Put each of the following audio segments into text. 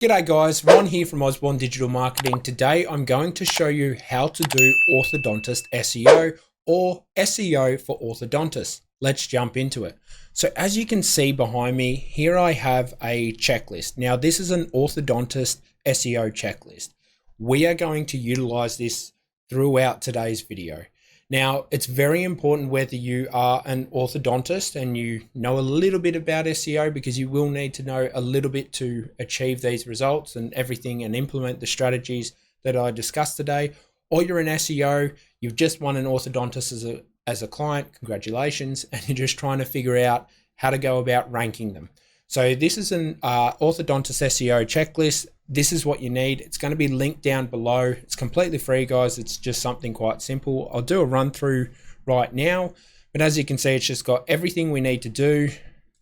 G'day guys, Ron here from Osborne Digital Marketing. Today I'm going to show you how to do orthodontist SEO or SEO for orthodontists. Let's jump into it. So as you can see behind me, here I have a checklist. Now this is an orthodontist SEO checklist. We are going to utilize this throughout today's video. Now, it's very important whether you are an orthodontist and you know a little bit about SEO, because you will need to know a little bit to achieve these results and everything and implement the strategies that I discussed today, or you're an SEO, you've just won an orthodontist as a client, congratulations, and you're just trying to figure out how to go about ranking them. So this is an orthodontist SEO checklist. This is what you need. It's going to be linked down below. It's completely free, guys. It's just something quite simple. I'll do a run through right now, but as you can see, it's just got everything we need to do.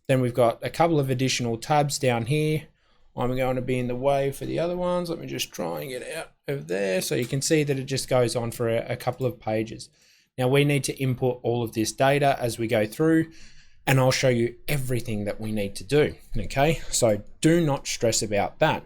Then we've got a couple of additional tabs down here. I'm going to be in the way for the other ones. Let me just try and get out of there. So you can see that it just goes on for a couple of pages. Now we need to input all of this data as we go through, and I'll show you everything that we need to do. Okay, so do not stress about that.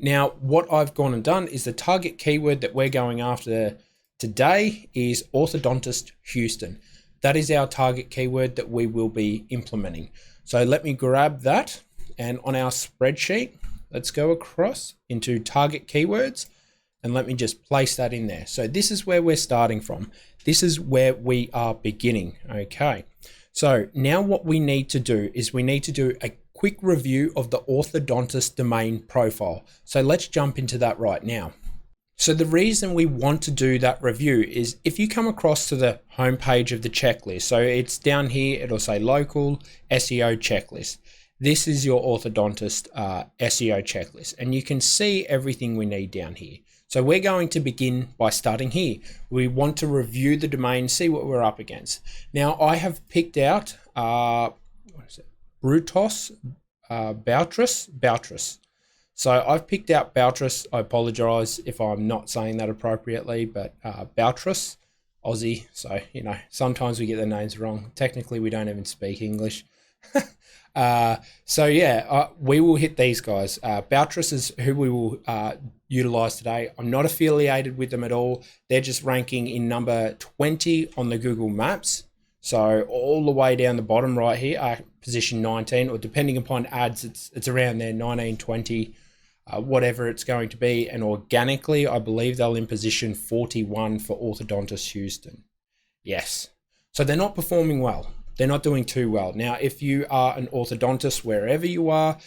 Now, what I've gone and done is the target keyword that we're going after today is Orthodontist Houston. That is our target keyword that we will be implementing. So let me grab that, and on our spreadsheet, let's go across into target keywords and let me just place that in there. So this is where we're starting from. This is where we are beginning. Okay. So now what we need to do is we need to do a quick review of the orthodontist domain profile. So let's jump into that right now. So the reason we want to do that review is if you come across to the homepage of the checklist, so it's down here, it'll say local SEO checklist. This is your orthodontist SEO checklist, and you can see everything we need down here. So we're going to begin by starting here. We want to review the domain, see what we're up against. Now I have picked out, Brutos, Boutros. So I've picked out Boutros. I apologize if I'm not saying that appropriately, but Boutros, Aussie. So, you know, sometimes we get the names wrong. Technically, we don't even speak English. So yeah, we will hit these guys. Boutros is who we will utilize today. I'm not affiliated with them at all. They're just ranking in number 20 on the Google Maps. So all the way down the bottom right here, position 19, or depending upon ads, it's around there, 19, 20, whatever it's going to be. And organically, I believe they're in position 41 for Orthodontist Houston. Yes. So they're not performing well. They're not doing too well. Now, if you are an orthodontist, wherever you are,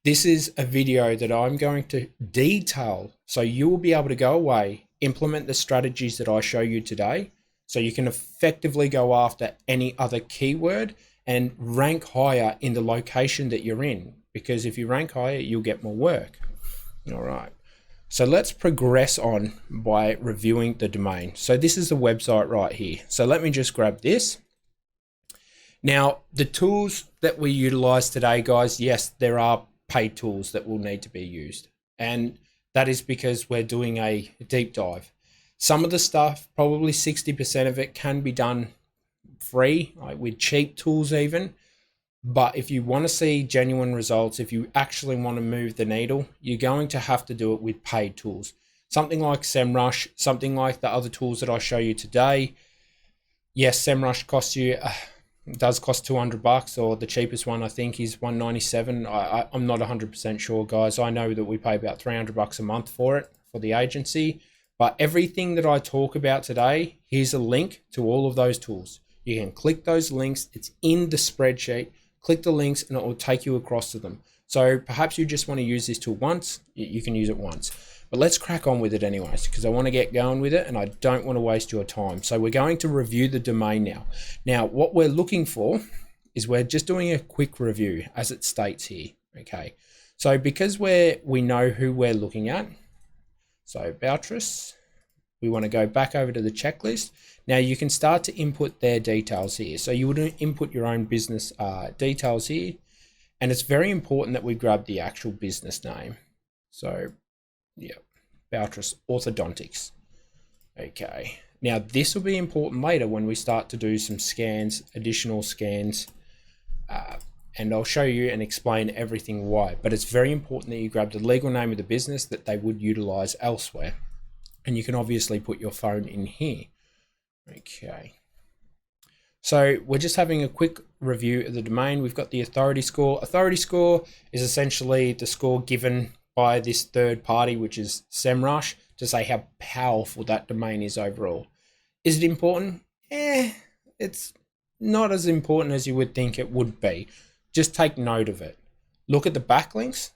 this is a video that I'm going to detail. So you will be able to go away, implement the strategies that I show you today, so you can effectively go after any other keyword and rank higher in the location that you're in. Because if you rank higher, you'll get more work. All right. So let's progress on by reviewing the domain. So this is the website right here. So let me just grab this. Now, the tools that we utilize today, guys, yes, there are paid tools that will need to be used. And that is because we're doing a deep dive. Some of the stuff, probably 60% of it, can be done free, like with cheap tools even. But if you want to see genuine results, if you actually want to move the needle, you're going to have to do it with paid tools. Something like SEMrush, something like the other tools that I show you today. Yes, SEMrush costs you... It does cost $200, or the cheapest one I think is $197. I'm not 100% sure, guys. I know that we pay about $300 a month for it, for the agency. But everything that I talk about today, here's a link to all of those tools. You can click those links. It's in the spreadsheet. Click the links and it will take you across to them. So perhaps you just want to use this tool once. You can use it once. But let's crack on with it anyways, because I want to get going with it and I don't want to waste your time. So we're going to review the domain now. Now, what we're looking for is we're just doing a quick review as it states here. Okay. So because we know who we're looking at, so Boutros, we want to go back over to the checklist. Now you can start to input their details here. So you would input your own business details here. And it's very important that we grab the actual business name. So yeah, Boutros Orthodontics. Okay. Now this will be important later when we start to do some scans, additional scans. and I'll show you and explain everything why. But it's very important that you grab the legal name of the business that they would utilize elsewhere. And you can obviously put your phone in here. Okay. So we're just having a quick review of the domain. We've got the authority score. Authority score is essentially the score given by this third party, which is SEMrush, to say how powerful that domain is overall. Is it important? It's not as important as you would think it would be. Just take note of it. Look at the backlinks,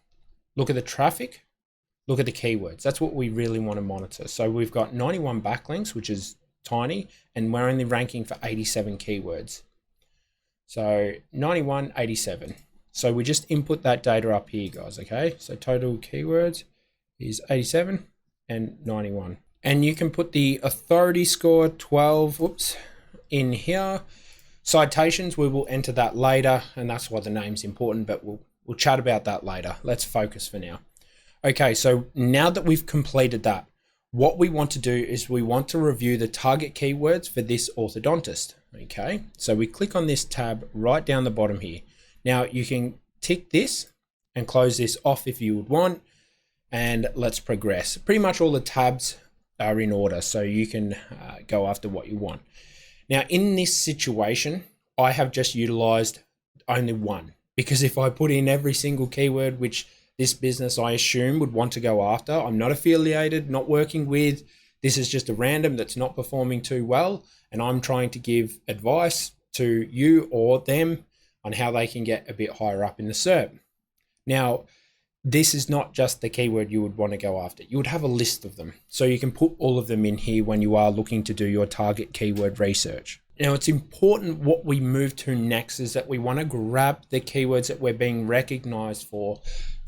look at the traffic, look at the keywords. That's what we really want to monitor. So we've got 91 backlinks, which is tiny, and we're only ranking for 87 keywords. So 91, 87. So we just input that data up here, guys, okay? So total keywords is 87 and 91. And you can put the authority score 12, in here. Citations, we will enter that later, and that's why the name's important, but we'll chat about that later. Let's focus for now. Okay, so now that we've completed that, what we want to do is we want to review the target keywords for this orthodontist. Okay, so we click on this tab right down the bottom here. Now you can tick this and close this off if you would want, and let's progress. Pretty much all the tabs are in order, so you can go after what you want. Now in this situation, I have just utilized only one, because if I put in every single keyword which this business I assume would want to go after, I'm not affiliated, not working with, this is just a random that's not performing too well, and I'm trying to give advice to you or them on how they can get a bit higher up in the SERP. Now, this is not just the keyword you would want to go after. You would have a list of them. So you can put all of them in here when you are looking to do your target keyword research. Now, it's important what we move to next is that we want to grab the keywords that we're being recognized for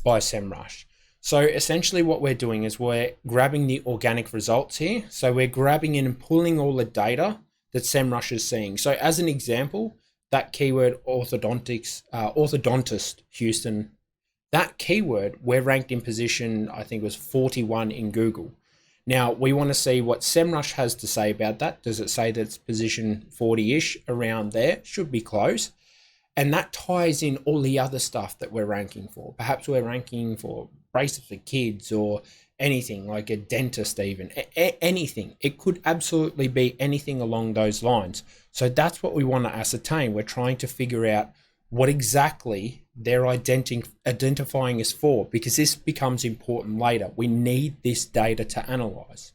by SEMrush. So essentially what we're doing is we're grabbing the organic results here. So we're grabbing in and pulling all the data that SEMrush is seeing. So as an example, that keyword orthodontist Houston, that keyword, we're ranked in position, I think it was 41 in Google. Now we want to see what SEMrush has to say about that. Does it say that it's position 40-ish around there? Should be close. And that ties in all the other stuff that we're ranking for. Perhaps we're ranking for braces for kids or anything, like a dentist even, anything. It could absolutely be anything along those lines. So that's what we want to ascertain. We're trying to figure out what exactly they're identifying us for, because this becomes important later. We need this data to analyze.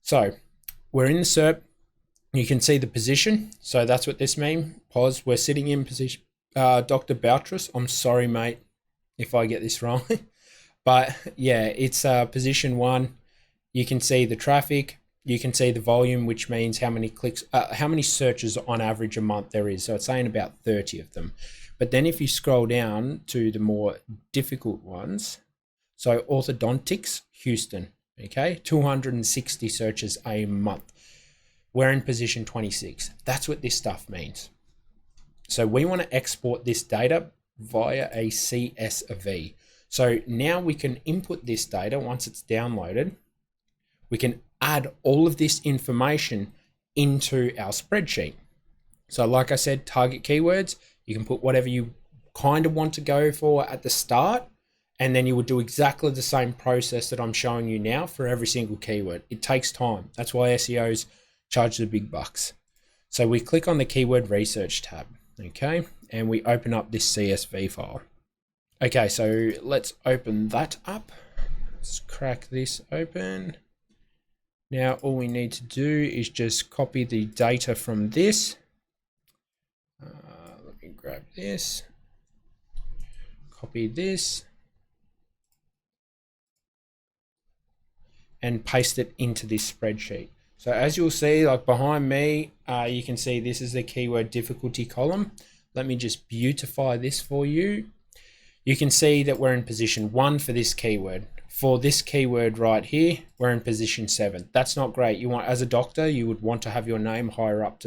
So we're in the SERP. You can see the position. So that's what this means. Pause. We're sitting in position. Dr. Boutros, I'm sorry, mate, if I get this wrong. But yeah, it's position 1. You can see the traffic. You can see the volume, which means how many clicks, how many searches on average a month there is. So it's saying about 30 of them. But then if you scroll down to the more difficult ones, so Orthodontics Houston, okay, 260 searches a month. We're in position 26. That's what this stuff means. So we want to export this data via a CSV. So now we can input this data once it's downloaded. We can add all of this information into our spreadsheet. So like I said, target keywords, you can put whatever you kind of want to go for at the start, and then you would do exactly the same process that I'm showing you now for every single keyword. It takes time. That's why SEOs charge the big bucks. So we click on the keyword research tab, okay, and we open up this CSV file. Okay, so let's open that up. Let's crack this open. Now all we need to do is just copy the data from this. Let me grab this, copy this, and paste it into this spreadsheet. So as you'll see, like behind me, you can see this is the keyword difficulty column. Let me just beautify this for you. You can see that we're in position 1 for this keyword. For this keyword right here, we're in position 7. That's not great. You want, as a doctor, you would want to have your name higher up.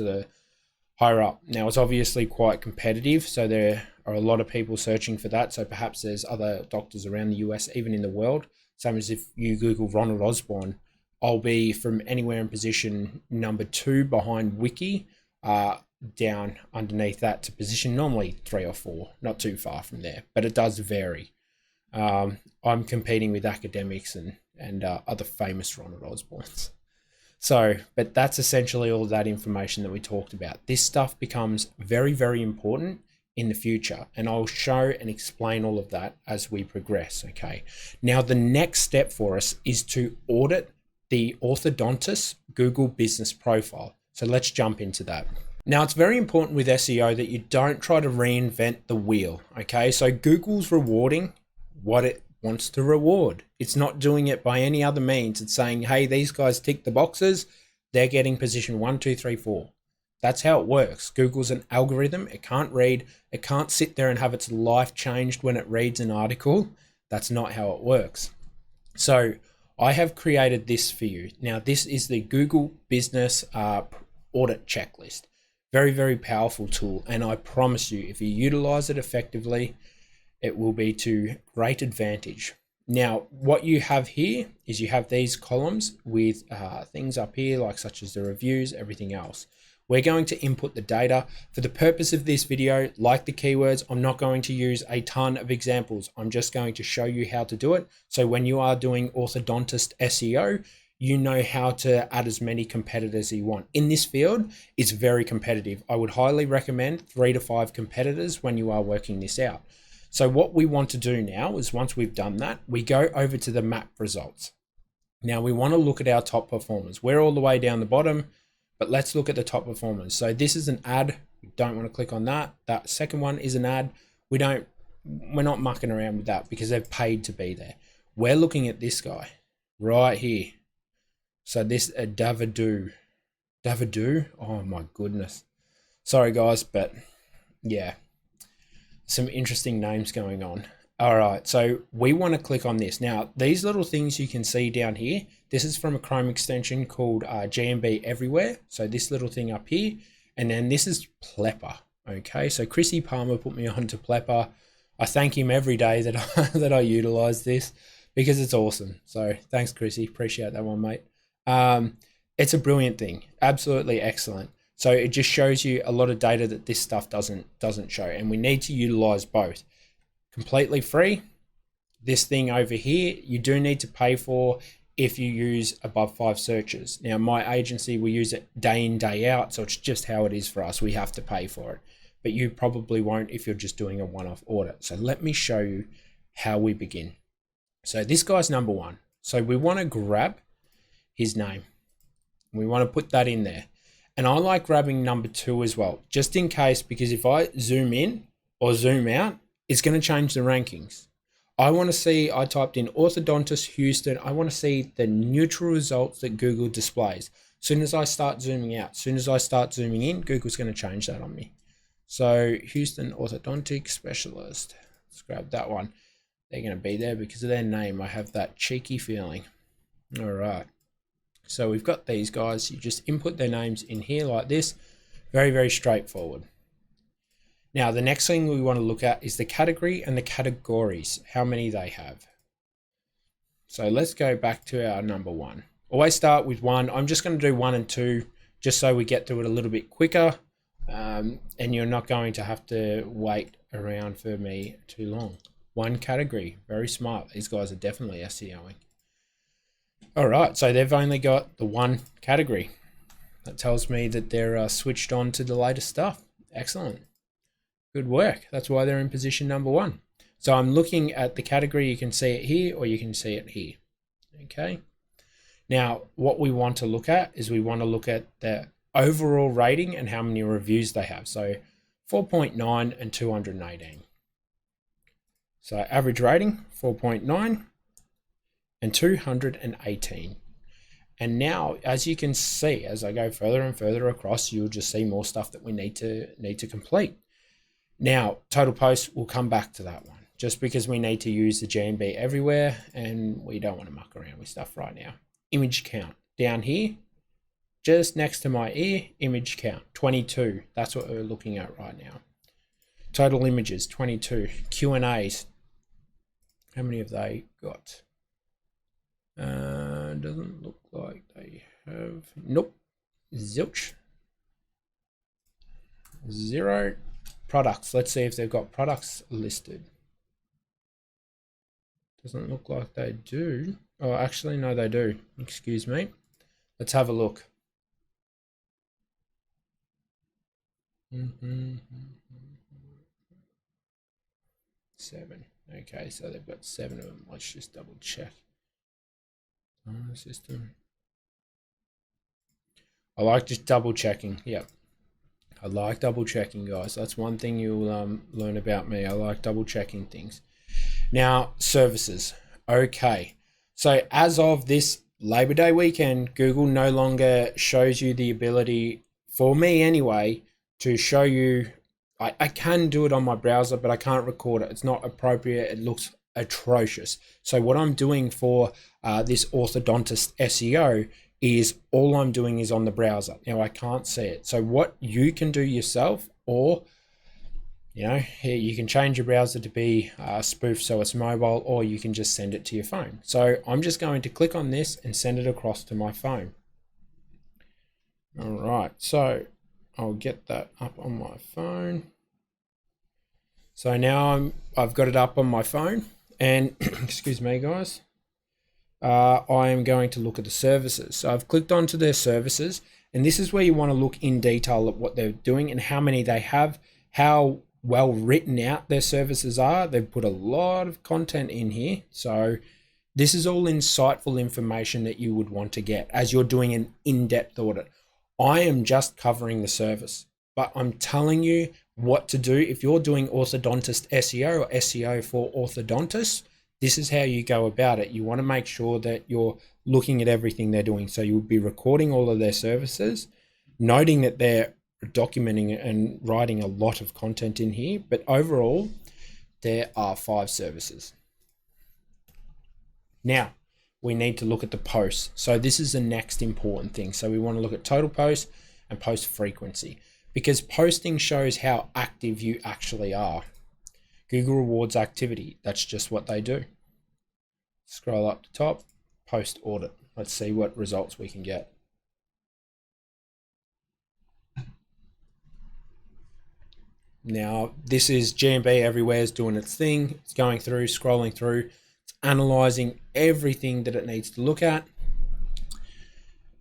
Now it's obviously quite competitive, so there are a lot of people searching for that. So perhaps there's other doctors around the US, even in the world. Same as if you Google Ronald Osborne, I'll be from anywhere in position number 2 behind Wiki down underneath that to position, normally 3 or 4, not too far from there, but it does vary. I'm competing with academics and other famous Ronald Osborns. So, but that's essentially all that information that we talked about. This stuff becomes very, very important in the future, and I'll show and explain all of that as we progress. Okay. Now, the next step for us is to audit the Orthodontist Google business profile. So let's jump into that. Now, it's very important with SEO that you don't try to reinvent the wheel. Okay. So Google's rewarding what it wants to reward. It's not doing it by any other means. It's saying, hey, these guys tick the boxes. They're getting position 1, 2, 3, 4. That's how it works. Google's an algorithm. It can't read. It can't sit there and have its life changed when it reads an article. That's not how it works. So I have created this for you. Now, this is the Google Business Audit Checklist. Very, very powerful tool. And I promise you, if you utilize it effectively, it will be to great advantage. Now, what you have here is you have these columns with things up here, like such as the reviews, everything else. We're going to input the data. For the purpose of this video, like the keywords, I'm not going to use a ton of examples. I'm just going to show you how to do it. So when you are doing orthodontist SEO, you know how to add as many competitors as you want. In this field, it's very competitive. I would highly recommend 3 to 5 competitors when you are working this out. So what we want to do now is once we've done that, we go over to the map results. Now we want to look at our top performers. We're all the way down the bottom, but let's look at the top performers. So this is an ad. We don't want to click on that. That second one is an ad. We're not mucking around with that because they've paid to be there. We're looking at this guy right here. So this Davadu. Oh my goodness. Sorry guys, but yeah. Some interesting names going on. All right, so we want to click on this. Now, these little things you can see down here, this is from a Chrome extension called GMB Everywhere. So this little thing up here, and then this is Plepper. Okay, so Chrissy Palmer put me on to Plepper. I thank him every day that I utilize this because it's awesome. So thanks, Chrissy. Appreciate that one, mate. It's a brilliant thing. Absolutely excellent. So it just shows you a lot of data that this stuff doesn't show, and we need to utilize both. Completely free. This thing over here, you do need to pay for if you use above 5 searches. Now, my agency, we use it day in, day out, so it's just how it is for us. We have to pay for it, but you probably won't if you're just doing a one-off audit. So let me show you how we begin. So this guy's number 1. So we want to grab his name. We want to put that in there. And I like grabbing number 2 as well, just in case, because if I zoom in or zoom out, it's going to change the rankings. I want to see, I typed in Orthodontist Houston. I want to see the neutral results that Google displays. As soon as I start zooming out, as soon as I start zooming in, Google's going to change that on me. So Houston Orthodontic Specialist, let's grab that one. They're going to be there because of their name. I have that cheeky feeling. All right. So we've got these guys. You just input their names in here like this. Very, very straightforward. Now, the next thing we want to look at is the category and the categories, how many they have. So let's go back to our number 1. Always start with 1. I'm just going to do 1 and 2 just so we get through it a little bit quicker, and you're not going to have to wait around for me too long. 1 category. Very smart. These guys are definitely SEOing. All right, so they've only got the 1 category. That tells me that they're switched on to the latest stuff. Excellent. Good work. That's why they're in position number 1. So I'm looking at the category. You can see it here or you can see it here. Okay. Now, what we want to look at is we want to look at the overall rating and how many reviews they have. So 4.9 and 218. So average rating, 4.9 and 218. And now, as you can see, as I go further and further across, you'll just see more stuff that we need to complete. Now, total posts, we'll come back to that one, just because we need to use the GMB everywhere, and we don't want to muck around with stuff right now. Image count, down here, just next to my ear, image count, 22. That's what we're looking at right now. Total images, 22. Q&As, how many have they got? Doesn't look like they have. Nope. Zilch. 0. Products. Let's see if they've got products listed. Doesn't look like they do. Oh, actually, no, they do. Excuse me. Let's have a look. Seven. Okay, so they've got 7 of them. Let's just double check. System. I like just double checking. Yep. I like double checking, guys. That's one thing you'll learn about me. I like double checking things. Now, services. Okay. So as of this Labor Day weekend, Google no longer shows you the ability, for me anyway, to show you. I can do it on my browser, but I can't record it. It's not appropriate. It looks atrocious. So what I'm doing for this Orthodontist SEO is all I'm doing is on the browser. Now I can't see it. So what you can do yourself, or you can change your browser to be spoofed so it's mobile, or you can just send it to your phone. So I'm just going to click on this and send it across to my phone. All right, so I'll get that up on my phone. So now I've got it up on my phone, and excuse me, guys. I am going to look at the services. So I've clicked onto their services, and this is where you want to look in detail at what they're doing and how many they have, how well written out their services are. They've put a lot of content in here. So this is all insightful information that you would want to get as you're doing an in-depth audit. I am just covering the service, but I'm telling you what to do. If you're doing orthodontist SEO or SEO for orthodontists, this is how you go about it. You want to make sure that you're looking at everything they're doing. So you'll be recording all of their services, noting that they're documenting and writing a lot of content in here. But overall, there are 5 services. Now, we need to look at the posts. So this is the next important thing. So we want to look at total posts and post frequency, because posting shows how active you actually are. Google rewards activity. That's just what they do. Scroll up to top, post audit. Let's see what results we can get. Now, this is GMB everywhere is doing its thing. It's going through, scrolling through, it's analyzing everything that it needs to look at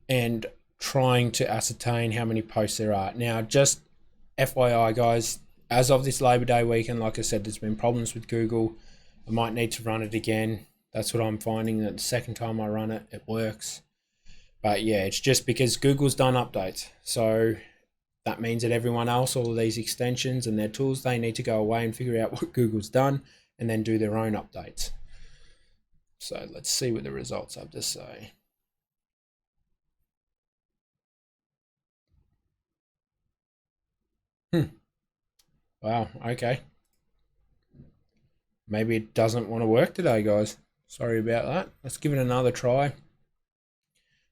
and trying to ascertain how many posts there are. Now, just FYI, guys, as of this Labor Day weekend, like I said, there's been problems with Google. I might need to run it again. That's what I'm finding, that the second time I run it, it works. But yeah, it's just because Google's done updates. So that means that everyone else, all of these extensions and their tools, they need to go away and figure out what Google's done and then do their own updates. So let's see what the results have to say. Wow, okay. Maybe it doesn't want to work today, guys. Sorry about that. Let's give it another try.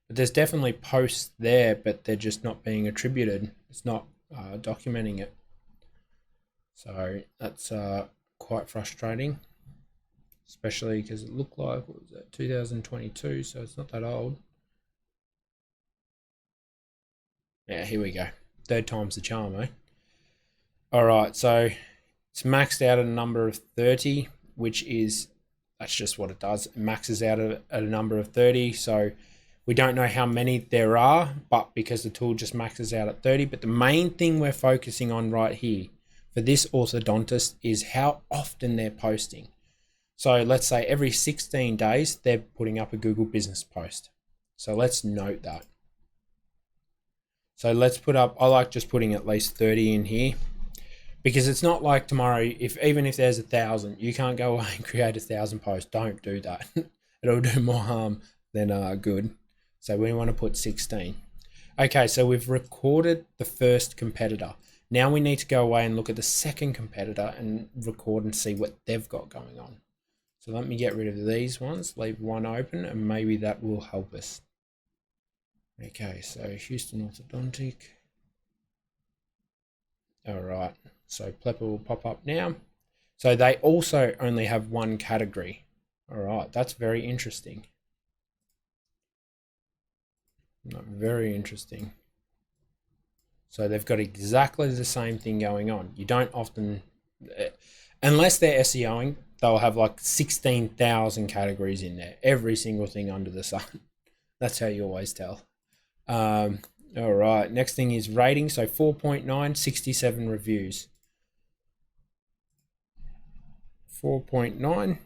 But there's definitely posts there, but they're just not being attributed. It's not documenting it. So that's quite frustrating, especially because it looked like, what was that, 2022, so it's not that old. Yeah, here we go. Third time's the charm, eh? All right, so it's maxed out at a number of 30, which is, that's just what it does. It maxes out at a number of 30, so we don't know how many there are, but because the tool just maxes out at 30. But the main thing we're focusing on right here for this orthodontist is how often they're posting. So let's say every 16 days, they're putting up a Google business post. So let's note that. So let's put up, I like just putting at least 30 in here, because it's not like tomorrow, even if there's 1,000, you can't go away and create 1,000 posts. Don't do that. It'll do more harm than good. So we want to put 16. Okay, so we've recorded the first competitor. Now we need to go away and look at the second competitor and record and see what they've got going on. So let me get rid of these ones, leave one open, and maybe that will help us. Okay, so Houston Orthodontic. All right, so Plepper will pop up now. So they also only have one category. All right, that's very interesting. Very interesting. So they've got exactly the same thing going on. You don't often, unless they're SEOing, they'll have like 16,000 categories in there, every single thing under the sun. That's how you always tell. All right, next thing is rating. So 4.9, 67 reviews. 4.9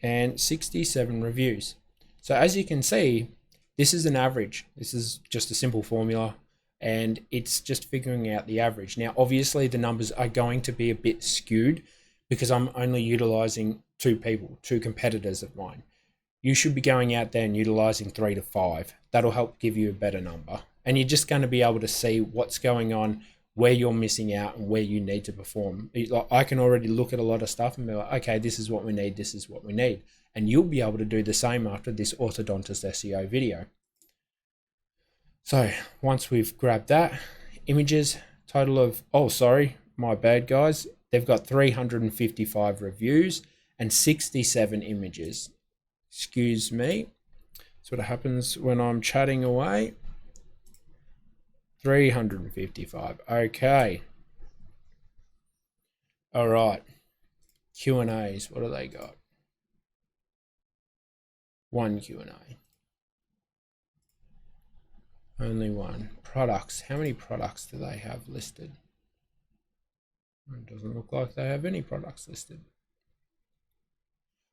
and 67 reviews. So as you can see, this is an average. This is just a simple formula, and it's just figuring out the average. Now, obviously the numbers are going to be a bit skewed because I'm only utilizing two competitors of mine. You should be going out there and utilizing 3 to 5. That'll help give you a better number. And you're just going to be able to see what's going on, where you're missing out, and where you need to perform. I can already look at a lot of stuff and be like, okay, this is what we need, this is what we need. And you'll be able to do the same after this Orthodontist SEO video. So once we've grabbed that, images, total of, oh, sorry, my bad, guys. They've got 355 reviews and 67 images. Excuse me. That's what happens when I'm chatting away. 355. Okay. All right. Q&As. What do they got? One Q&A. Only one. Products. How many products do they have listed? It doesn't look like they have any products listed.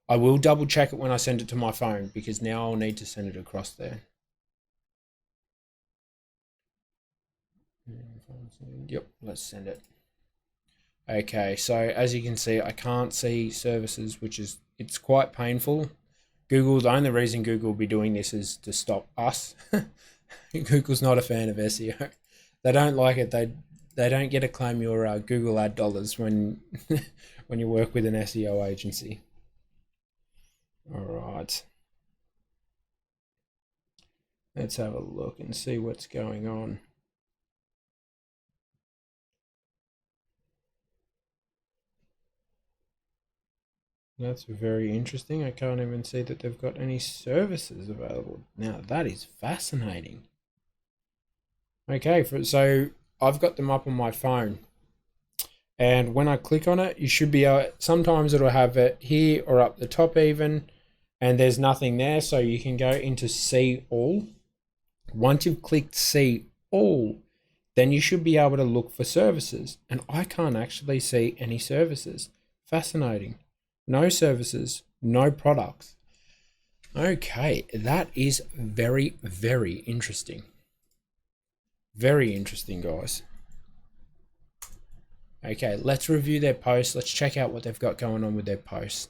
I will double check it when I send it to my phone, because now I'll need to send it across there. Yep, let's send it. Okay, so as you can see, I can't see services, it's quite painful. The only reason Google will be doing this is to stop us. Google's not a fan of SEO. They don't like it. They don't get to claim your Google ad dollars when when you work with an SEO agency. All right. Let's have a look and see what's going on. That's very interesting. I can't even see that they've got any services available. Now that is fascinating. Okay, so I've got them up on my phone. And when I click on it, you should be able, sometimes it'll have it here or up the top even, and there's nothing there. So you can go into see all. Once you've clicked see all, then you should be able to look for services. And I can't actually see any services. Fascinating. No services, no products. Okay, that is very, very interesting. Very interesting, guys. Okay, let's review their posts. Let's check out what they've got going on with their posts.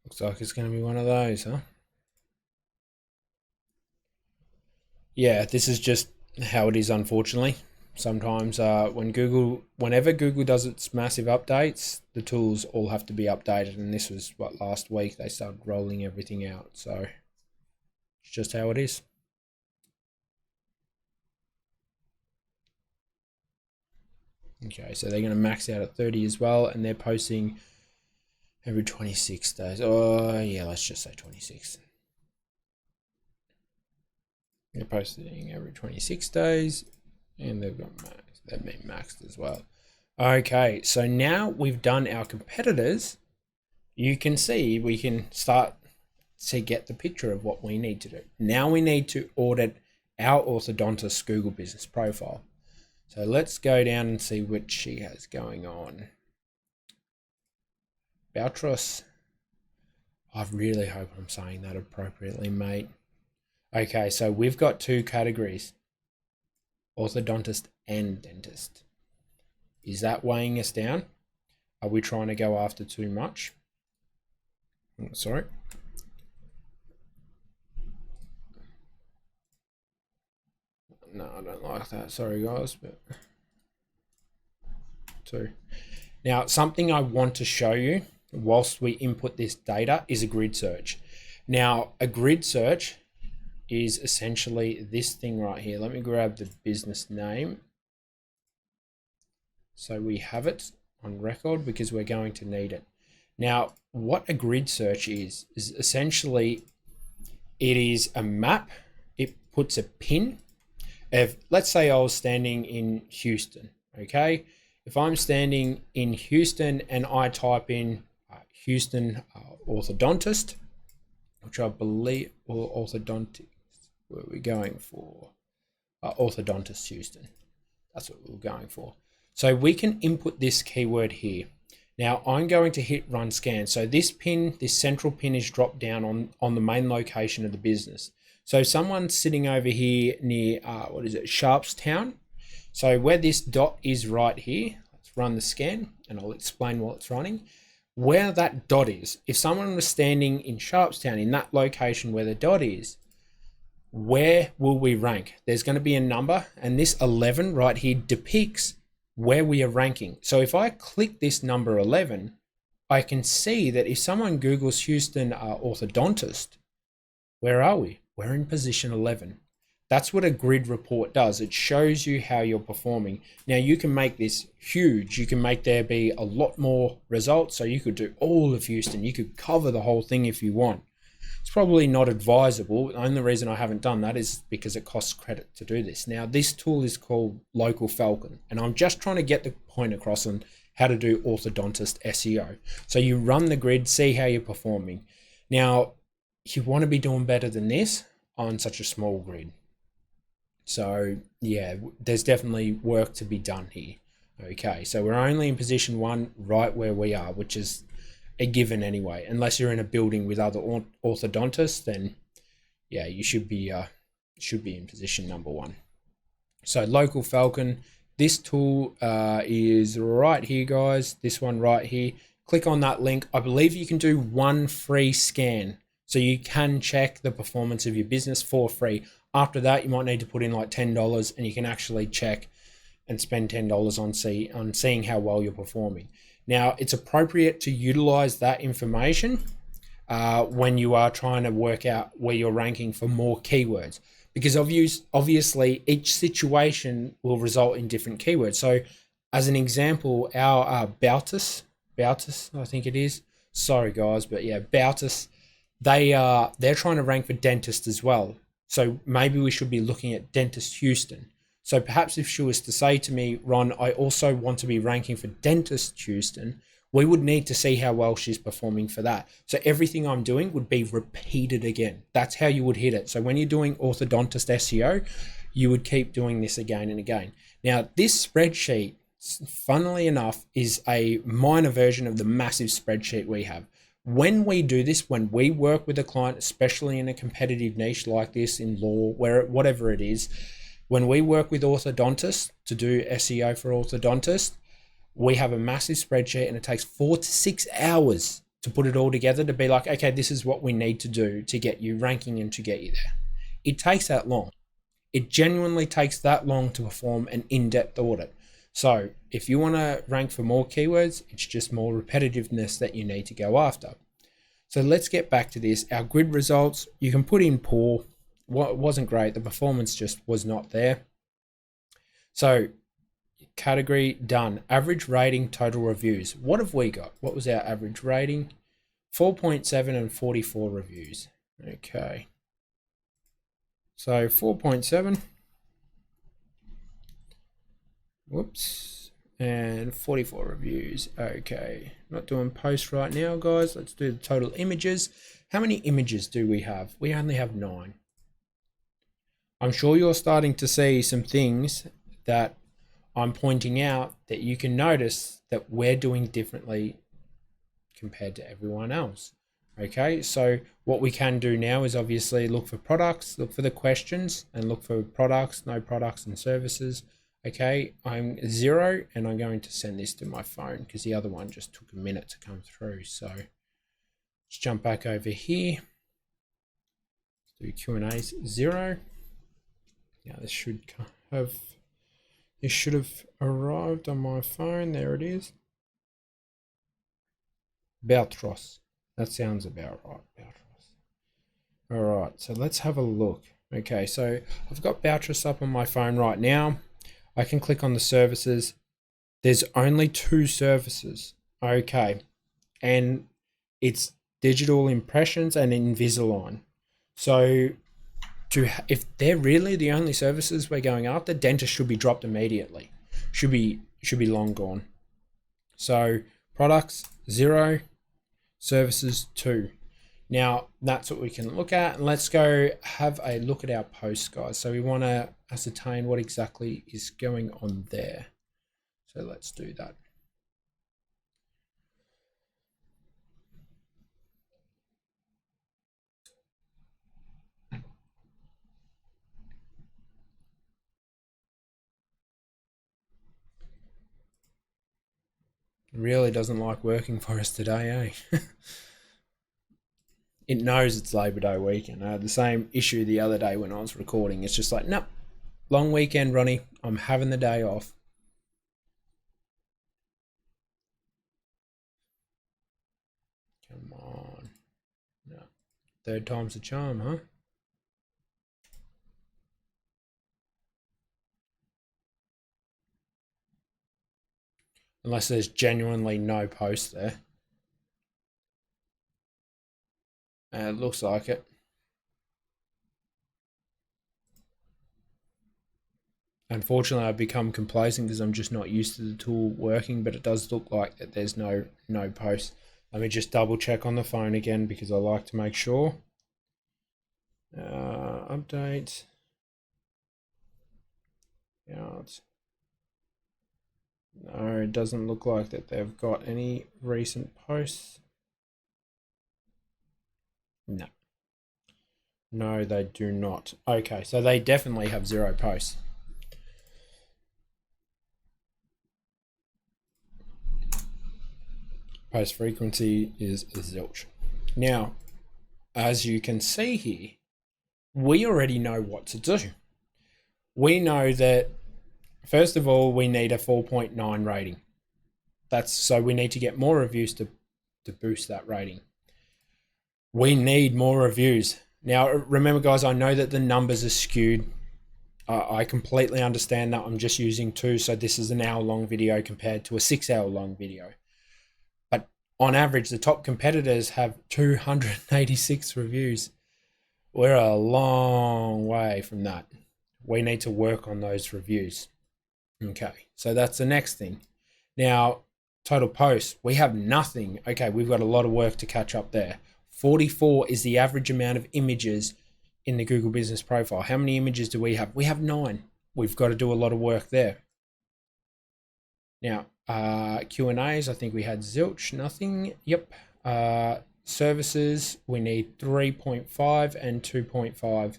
Looks like it's going to be one of those, huh? Yeah, this is just how it is, unfortunately. Sometimes whenever Google does its massive updates, the tools all have to be updated. And this was, last week they started rolling everything out. So it's just how it is. Okay, so they're going to max out at 30 as well. And they're posting every 26 days. Oh, yeah, let's just say 26. They're posting every 26 days, and they've been maxed as well. Okay, so now we've done our competitors. You can see we can start to get the picture of what we need to do. Now we need to audit our orthodontist Google business profile. So let's go down and see what she has going on. Boutros. I really hope I'm saying that appropriately, mate. Okay, so we've got two categories, orthodontist and dentist. Is that weighing us down? Are we trying to go after too much? Sorry. No, I don't like that. Sorry, guys, but two. Now, something I want to show you whilst we input this data is a grid search. Now, a grid search is essentially this thing right here. Let me grab the business name so we have it on record because we're going to need it. Now, what a grid search is essentially, it is a map. It puts a pin. If, let's say I was standing in Houston, okay? If I'm standing in Houston and I type in Houston orthodontist, which I believe, or orthodontics, what are we going for? Orthodontist Houston. That's what we're going for. So we can input this keyword here. Now I'm going to hit run scan. So this pin, this central pin is dropped down on the main location of the business. So someone's sitting over here near, what is it, Sharpstown. So where this dot is right here, let's run the scan and I'll explain while it's running. Where that dot is, if someone was standing in Sharpstown, in that location where the dot is, where will we rank? There's going to be a number, and this 11 right here depicts where we are ranking. So if I click this number 11, I can see that if someone Googles Houston orthodontist, where are we? We're in position 11. That's what a grid report does. It shows you how you're performing. Now you can make this huge. You can make there be a lot more results. So you could do all of Houston. You could cover the whole thing if you want. It's probably not advisable. The only reason I haven't done that is because it costs credit to do this. Now this tool is called Local Falcon, and I'm just trying to get the point across on how to do orthodontist SEO. So you run the grid, see how you're performing. Now you want to be doing better than this on such a small grid. So yeah, there's definitely work to be done here. Okay, so we're only in position 1 right where we are, which is a given anyway. Unless you're in a building with other orthodontists, then yeah, you should be in position number 1. So Local Falcon, this tool is right here, guys. This one right here. Click on that link. I believe you can do 1 free scan, so you can check the performance of your business for free. After that, you might need to put in like $10, and you can actually check and spend $10 on seeing how well you're performing. Now, it's appropriate to utilize that information when you are trying to work out where you're ranking for more keywords, because obviously each situation will result in different keywords. So as an example, our Bautis, I think it is. Sorry guys, but yeah, Bautis, they're trying to rank for dentist as well. So maybe we should be looking at Dentist Houston. So perhaps if she was to say to me, Ron, I also want to be ranking for Dentist Houston, we would need to see how well she's performing for that. So everything I'm doing would be repeated again. That's how you would hit it. So when you're doing orthodontist SEO, you would keep doing this again and again. Now, this spreadsheet, funnily enough, is a minor version of the massive spreadsheet we have. When we do this, when we work with a client, especially in a competitive niche like this in law, whatever it is, when we work with orthodontists to do SEO for orthodontists, we have a massive spreadsheet, and it takes 4 to 6 hours to put it all together to be like, okay, this is what we need to do to get you ranking and to get you there. It takes that long. It genuinely takes that long to perform an in-depth audit. So if you want to rank for more keywords, it's just more repetitiveness that you need to go after. So let's get back to this. Our grid results, you can put in poor. What wasn't great, the performance just was not there. So category done. Average rating, total reviews. What have we got? What was our average rating? 4.7 and 44 reviews. Okay. So 4.7. Whoops. And 44 reviews. Okay. Not doing post right now, guys. Let's do the total images. How many images do we have? We only have 9. I'm sure you're starting to see some things that I'm pointing out that you can notice that we're doing differently compared to everyone else. Okay, so what we can do now is obviously look for products, look for the questions, and look for products, no products and services. Okay, I'm 0, and I'm going to send this to my phone because the other one just took a minute to come through. So let's jump back over here. Let's do Q&A's 0. Now this should have arrived on my phone. There it is. Boutros. That sounds about right. Boutros. All right, so let's have a look. Okay, so I've got Boutros up on my phone right now. I can click on the services. There's only 2 services. Okay, and it's digital impressions and Invisalign. So if they're really the only services we're going after, dentist should be dropped immediately. Should be long gone. So products 0, services 2. Now that's what we can look at, and let's go have a look at our posts, guys. So we want to ascertain what exactly is going on there. So let's do that. It really doesn't like working for us today, eh? It knows it's Labor Day weekend. I had the same issue the other day when I was recording. It's just like, nope, long weekend, Ronnie. I'm having the day off. Come on. No. Third time's the charm, huh? Unless there's genuinely no post there. It looks like it. Unfortunately, I've become complacent because I'm just not used to the tool working, but it does look like that there's no post. Let me just double check on the phone again because I like to make sure. Update. Out. No, it doesn't look like that they've got any recent posts. No. No, they do not. Okay, so they definitely have 0 posts. Post frequency is zilch. Now, as you can see here, we already know what to do. We know that, first of all, we need a 4.9 rating. So we need to get more reviews to boost that rating. We need more reviews. Now, remember, guys, I know that the numbers are skewed. I completely understand that. I'm just using 2, so this is an hour-long video compared to a 6-hour-long video. But on average, the top competitors have 286 reviews. We're a long way from that. We need to work on those reviews. Okay, so that's the next thing. Now, total posts, we have nothing. Okay, we've got a lot of work to catch up there. 44 is the average amount of images in the Google Business Profile. How many images do we have? We have 9. We've got to do a lot of work there. Now, Q&As, I think we had zilch, nothing. Yep. Services, we need 3.5 and 2.5.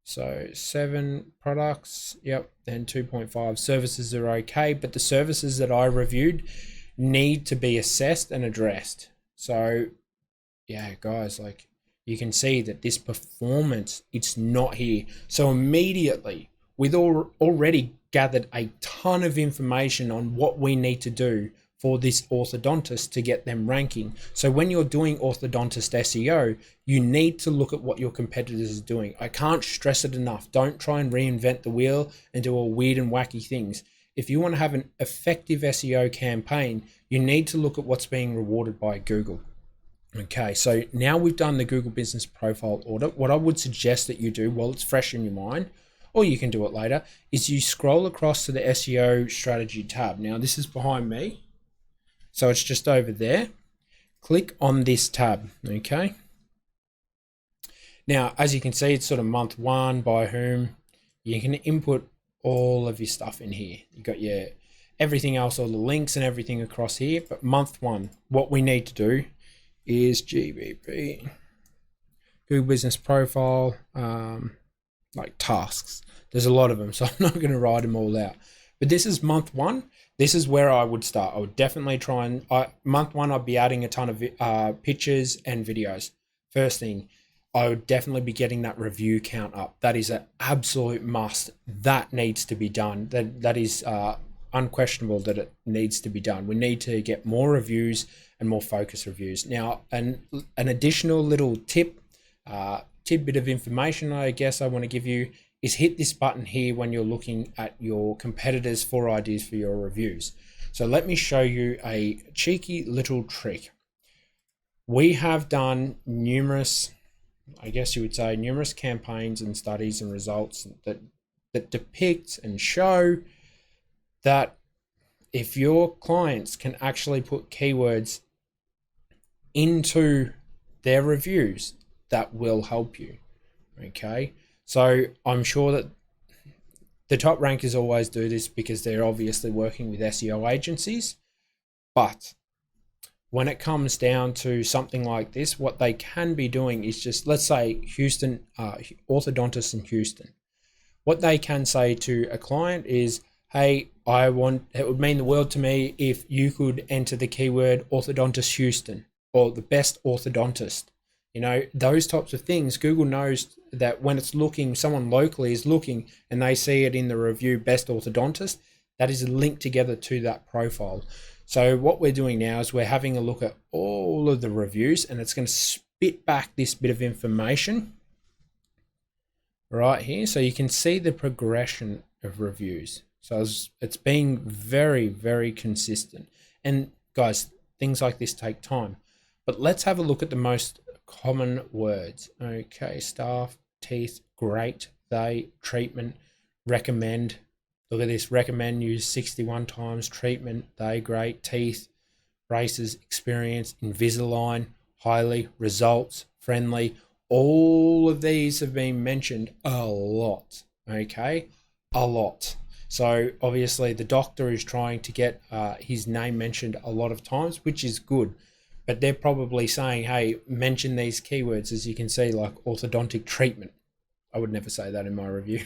So 7 products, yep, and 2.5. Services are okay, but the services that I reviewed need to be assessed and addressed. So yeah, guys, like you can see that this performance, it's not here. So immediately, with already gathered a ton of information on what we need to do for this orthodontist to get them ranking. So when you're doing orthodontist SEO, you need to look at what your competitors are doing. I can't stress it enough. Don't try and reinvent the wheel and do all weird and wacky things. If you want to have an effective SEO campaign, you need to look at what's being rewarded by Google. Okay, so now we've done the Google Business Profile audit. What I would suggest that you do while it's fresh in your mind, or you can do it later, is you scroll across to the SEO strategy tab. Now this is behind me, so it's just over there. Click on this tab, okay? Now, as you can see, it's sort of month 1, by whom. You can input all of your stuff in here. You got your everything else, all the links and everything across here. But month 1, what we need to do is GBP, Google Business Profile, like tasks. There's a lot of them, so I'm not going to write them all out. But this is month 1. This is where I would start. I would definitely try and, month 1, I'd be adding a ton of pictures and videos. First thing, I would definitely be getting that review count up. That is an absolute must. That needs to be done. That is unquestionable that it needs to be done. We need to get more reviews and more focus reviews. Now, an additional little tidbit of information I guess I want to give you is hit this button here when you're looking at your competitors for ideas for your reviews. So let me show you a cheeky little trick. We have done numerous, I guess you would say, numerous campaigns and studies and results that depict and show that if your clients can actually put keywords into their reviews, that will help you. Okay, so I'm sure that the top rankers always do this because they're obviously working with SEO agencies, but when it comes down to something like this, what they can be doing is just, let's say Houston, orthodontists in Houston. What they can say to a client is, hey, it would mean the world to me if you could enter the keyword orthodontist Houston or the best orthodontist. You know, those types of things. Google knows that when it's looking, someone locally is looking and they see it in the review best orthodontist, that is linked together to that profile. So what we're doing now is we're having a look at all of the reviews, and it's going to spit back this bit of information right here. So you can see the progression of reviews. So it's being very, very consistent. And guys, things like this take time. But let's have a look at the most common words. Okay, staff, teeth, great, they, treatment, recommend. Look at this, recommend used 61 times, treatment, they, great, teeth, braces, experience, Invisalign, highly, results, friendly. All of these have been mentioned a lot, okay? A lot. So obviously the doctor is trying to get his name mentioned a lot of times, which is good. But they're probably saying, hey, mention these keywords, as you can see, like orthodontic treatment. I would never say that in my review.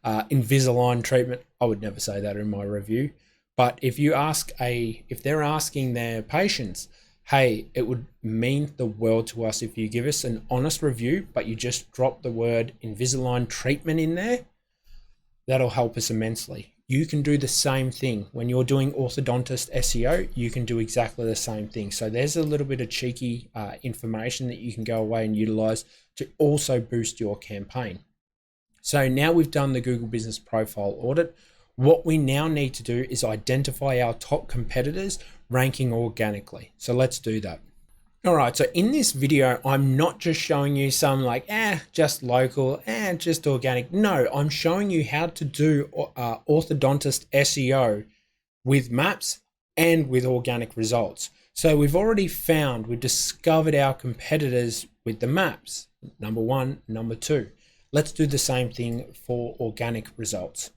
Invisalign treatment, I would never say that in my review. But if they're asking their patients, hey, it would mean the world to us if you give us an honest review, but you just drop the word Invisalign treatment in there. That'll help us immensely. You can do the same thing. When you're doing orthodontist SEO, you can do exactly the same thing. So there's a little bit of cheeky information that you can go away and utilize to also boost your campaign. So now we've done the Google Business Profile audit. What we now need to do is identify our top competitors ranking organically. So let's do that. All right, so in this video, I'm not just showing you some like, just local, just organic. No, I'm showing you how to do orthodontist SEO with maps and with organic results. So we've discovered our competitors with the maps, number 1, number 2. Let's do the same thing for organic results.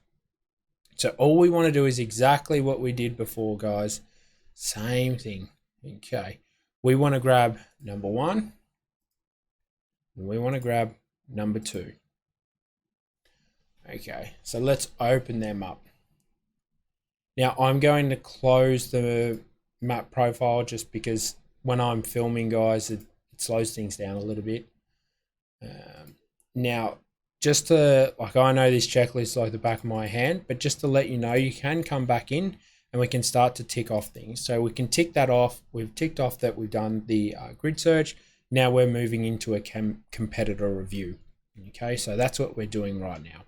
So all we want to do is exactly what we did before, guys. Same thing, okay. We want to grab number 1, and we want to grab number 2. Okay, so let's open them up. Now I'm going to close the map profile just because when I'm filming, guys, it slows things down a little bit. Now, just to, I know this checklist like the back of my hand, but just to let you know, you can come back in and we can start to tick off things. So we can tick that off. We've ticked off that we've done the grid search. Now we're moving into a competitor review. Okay, so that's what we're doing right now.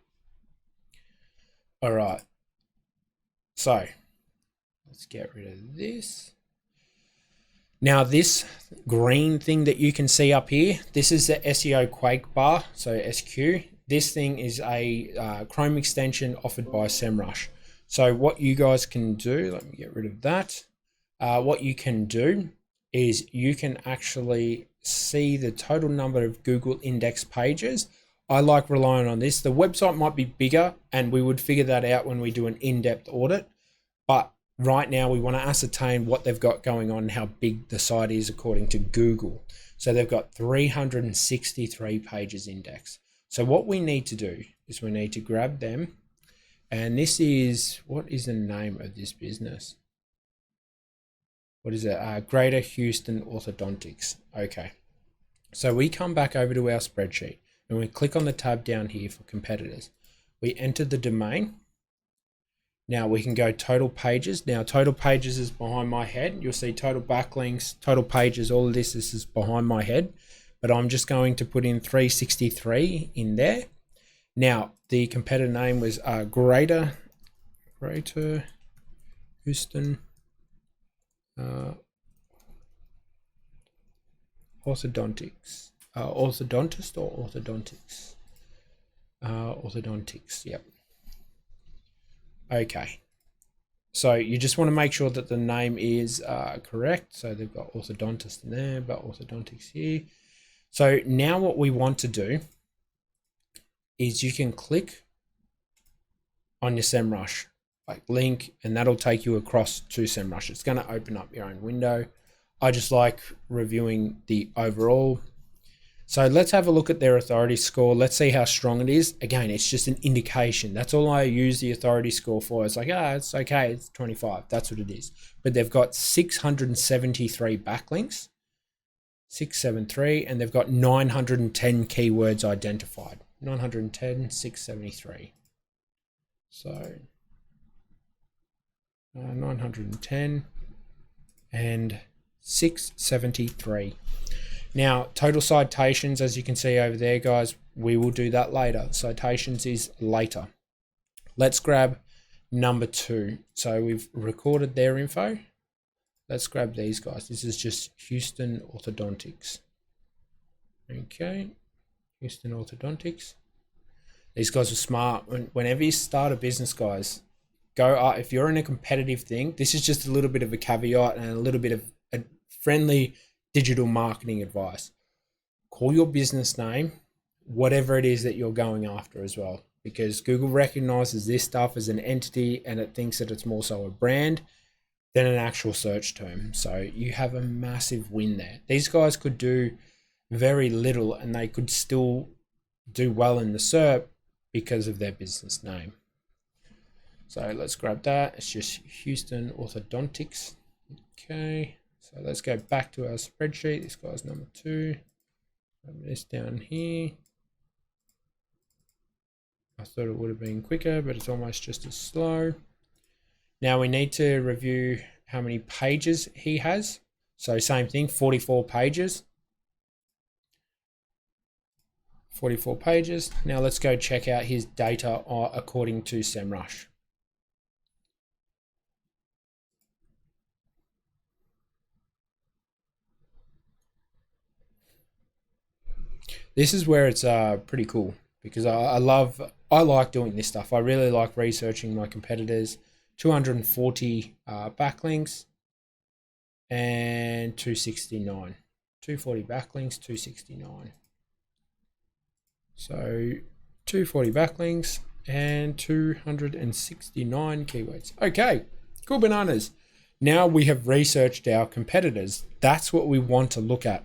All right, so let's get rid of this. Now this green thing that you can see up here, this is the SEO Quake bar, so SQ. This thing is a Chrome extension offered by SEMrush. So what you guys can do, let me get rid of that. What you can do is you can actually see the total number of Google index pages. I like relying on this. The website might be bigger and we would figure that out when we do an in-depth audit. But right now we want to ascertain what they've got going on and how big the site is according to Google. So they've got 363 pages indexed. So what we need to do is we need to grab them. And this is, what is the name of this business? What is it? Greater Houston Orthodontics. Okay. So we come back over to our spreadsheet and we click on the tab down here for competitors. We enter the domain Now we can go total pages. Now total pages is behind my head. You'll see total backlinks, total pages, all of this is behind my head. But I'm just going to put in 363 in there. Now the competitor name was Greater Houston Orthodontics. Orthodontist or orthodontics? Orthodontics, yep. Okay. So you just want to make sure that the name is correct. So they've got orthodontist in there, but orthodontics here. So now what we want to do is you can click on your SEMrush, like link, and that'll take you across to SEMrush. It's going to open up your own window. I just like reviewing the overall. So let's have a look at their authority score. Let's see how strong it is. Again, it's just an indication. That's all I use the authority score for. It's like, it's okay, it's 25. That's what it is. But they've got 673 backlinks, 673, and they've got 910 keywords identified. 910, 673. So 910 and 673. Now, total citations, as you can see over there, guys, we will do that later. Citations is later. Let's grab number 2. So we've recorded their info. Let's grab these guys. This is just Houston Orthodontics. Okay, Houston Orthodontics. These guys are smart. Whenever you start a business, guys, go if you're in a competitive thing, this is just a little bit of a caveat and a little bit of a friendly digital marketing advice. Call your business name whatever it is that you're going after as well, because Google recognizes this stuff as an entity and it thinks that it's more so a brand than an actual search term. So you have a massive win there. These guys could do very little and they could still do well in the SERP because of their business name. So let's grab that. It's just Houston Orthodontics. Okay. So let's go back to our spreadsheet. This guy's number 2. Put this down here. I thought it would have been quicker, but it's almost just as slow. Now we need to review how many pages he has. So same thing, 44 pages. 44 pages. Now let's go check out his data according to SEMrush. This is where it's pretty cool, because I like doing this stuff. I really like researching my competitors. 240 backlinks and 269. 240 backlinks, 269. So 240 backlinks and 269 keywords. Okay, cool bananas. Now we have researched our competitors. That's what we want to look at.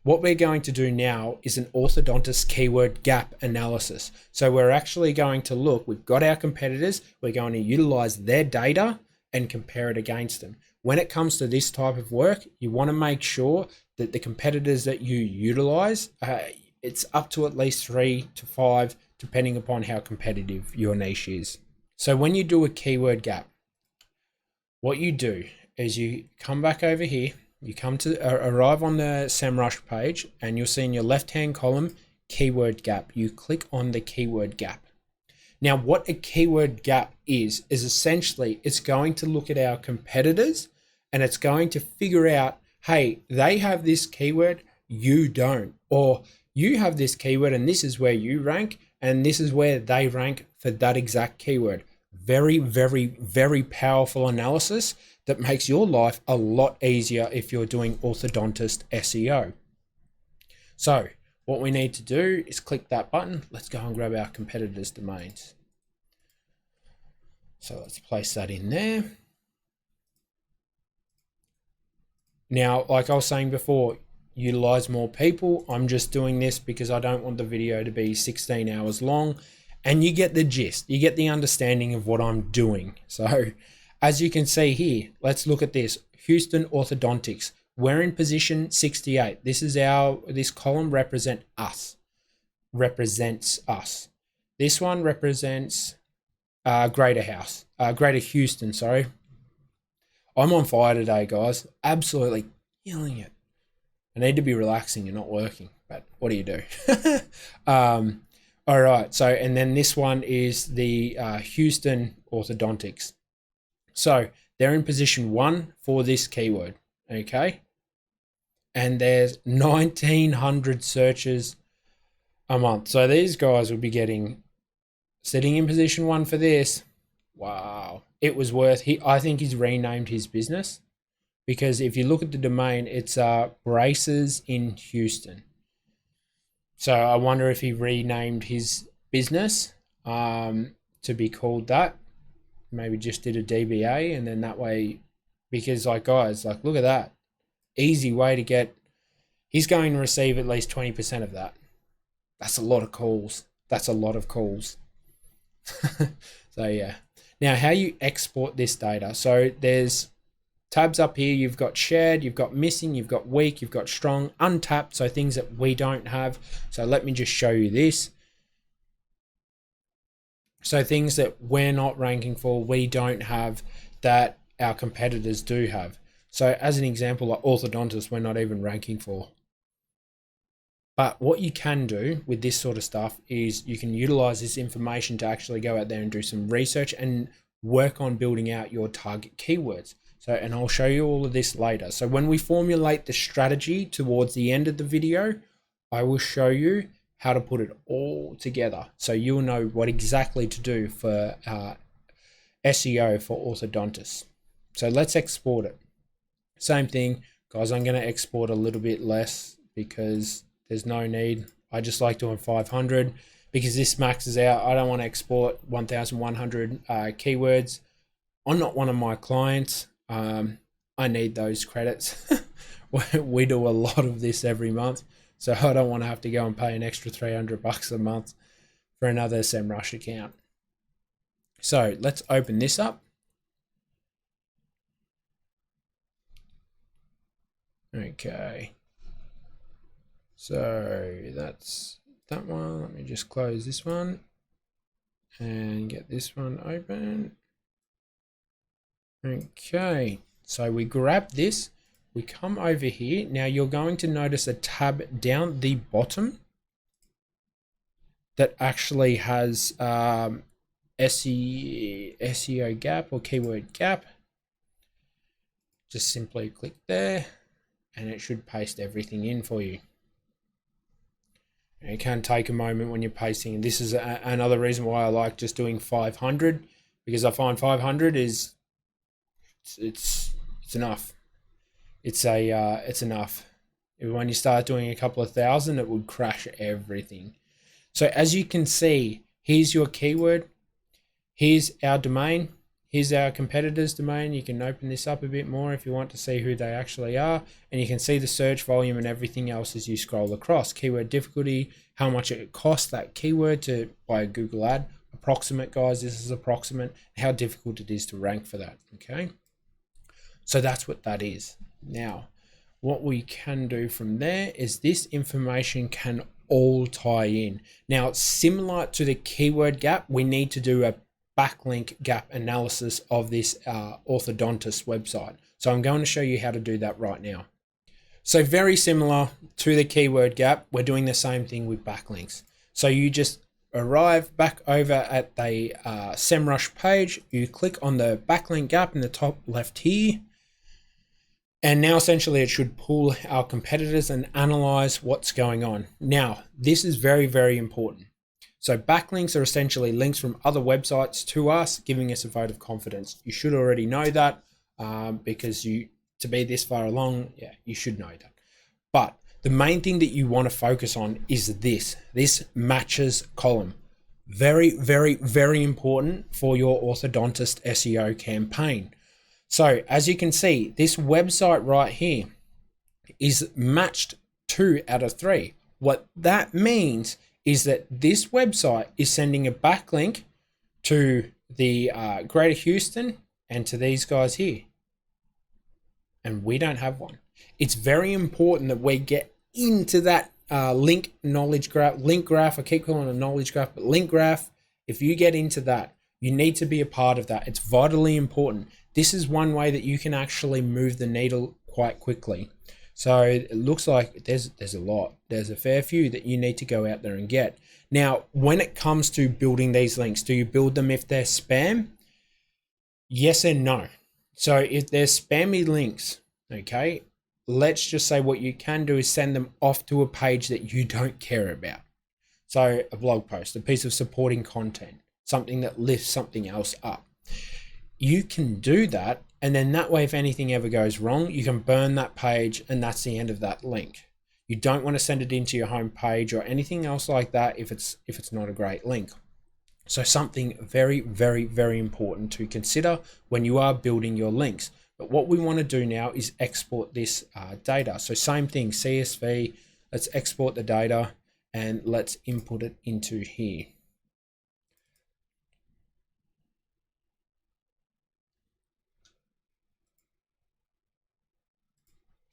What we're going to do now is an orthodontist keyword gap analysis. So we're actually going to look, we've got our competitors, we're going to utilize their data and compare it against them. When it comes to this type of work, you want to make sure that the competitors that you utilize, it's up to at least 3 to 5, depending upon how competitive your niche is. So when you do a keyword gap, what you do is you come back over here, you come to arrive on the SEMrush page, and you'll see in your left-hand column, keyword gap. You click on the keyword gap. Now, what a keyword gap is essentially, it's going to look at our competitors and it's going to figure out, hey, they have this keyword, you don't, or you have this keyword and this is where you rank and this is where they rank for that exact keyword. Very, very, very powerful analysis that makes your life a lot easier if you're doing orthodontist SEO. So what we need to do is click that button. Let's go and grab our competitors' domains. So let's place that in there. Now, like I was saying before, utilize more people. I'm just doing this because I don't want the video to be 16 hours long, and you get the gist, you get the understanding of what I'm doing. So as you can see here, let's look at this. Houston Orthodontics. We're in position 68. This column represents us. This one represents Greater House. Greater Houston, sorry. I'm on fire today, guys. Absolutely killing it. I need to be relaxing and not working, but what do you do? All right, so, and then this one is the Houston Orthodontics. So they're in position 1 for this keyword, okay? And there's 1,900 searches a month. So these guys will be sitting in position 1 for this. Wow. It was worth, I think he's renamed his business, because if you look at the domain, it's Braces in Houston. So I wonder if he renamed his business to be called that. Maybe just did a DBA, and then that way, because like guys, like look at that. Easy way to get, he's going to receive at least 20% of that. That's a lot of calls. That's a lot of calls. So yeah. Now how you export this data. So there's tabs up here. You've got shared, you've got missing, you've got weak, you've got strong, untapped. So things that we don't have. So let me just show you this. So things that we're not ranking for, we don't have, that our competitors do have. So as an example, like orthodontists, we're not even ranking for. But what you can do with this sort of stuff is you can utilize this information to actually go out there and do some research and work on building out your target keywords. So, and I'll show you all of this later. So when we formulate the strategy towards the end of the video, I will show you how to put it all together. So you'll know what exactly to do for SEO for orthodontists. So let's export it. Same thing, guys, I'm going to export a little bit less because there's no need. I just like doing 500 because this maxes out. I don't want to export 1,100 keywords. I'm not one of my clients. I need those credits. We do a lot of this every month, so I don't want to have to go and pay an extra $300 a month for another SEMrush account. So let's open this up. Okay. So that's that one. Let me just close this one and get this one open. Okay, so we grab this, we come over here. Now you're going to notice a tab down the bottom that actually has SEO gap or keyword gap. Just simply click there and it should paste everything in for you. It can take a moment when you're pasting. This is another reason why I like just doing 500, because I find 500 is it's enough. It's enough. When you start doing a couple of thousand, it would crash everything. So as you can see, here's your keyword. Here's our domain. Here's our competitor's domain. You can open this up a bit more if you want to see who they actually are. And you can see the search volume and everything else as you scroll across. Keyword difficulty, how much it costs that keyword to buy a Google ad. Approximate, guys, this is approximate. How difficult it is to rank for that, okay? So that's what that is. Now, what we can do from there is this information can all tie in. Now, similar to the keyword gap, we need to do a backlink gap analysis of this orthodontist website. So I'm going to show you how to do that right now. So very similar to the keyword gap, we're doing the same thing with backlinks. So you just arrive back over at the SEMrush page, you click on the backlink gap in the top left here, and now essentially it should pull our competitors and analyze what's going on. Now, this is very, very important. So backlinks are essentially links from other websites to us, giving us a vote of confidence. You should already know that because to be this far along, yeah, you should know that. But the main thing that you want to focus on is this matches column. Very, very, very important for your orthodontist SEO campaign. So as you can see, this website right here is matched 2 out of 3. What that means is that this website is sending a backlink to the Greater Houston and to these guys here. And we don't have one. It's very important that we get into that link graph. I keep calling it a knowledge graph, but link graph. If you get into that, You need to be a part of that. It's vitally important. This is one way that you can actually move the needle quite quickly. So it looks like there's a lot. There's a fair few that you need to go out there and get. Now, when it comes to building these links, do you build them if they're spam? Yes and no. So if they're spammy links, okay, let's just say what you can do is send them off to a page that you don't care about. So a blog post, a piece of supporting content, something that lifts something else up. You can do that, and then that way, if anything ever goes wrong, you can burn that page, and that's the end of that link. You don't want to send it into your home page or anything else like that if it's not a great link. So something very, very, very important to consider when you are building your links. But what we want to do now is export this data. So same thing, CSV, let's export the data and let's input it into here.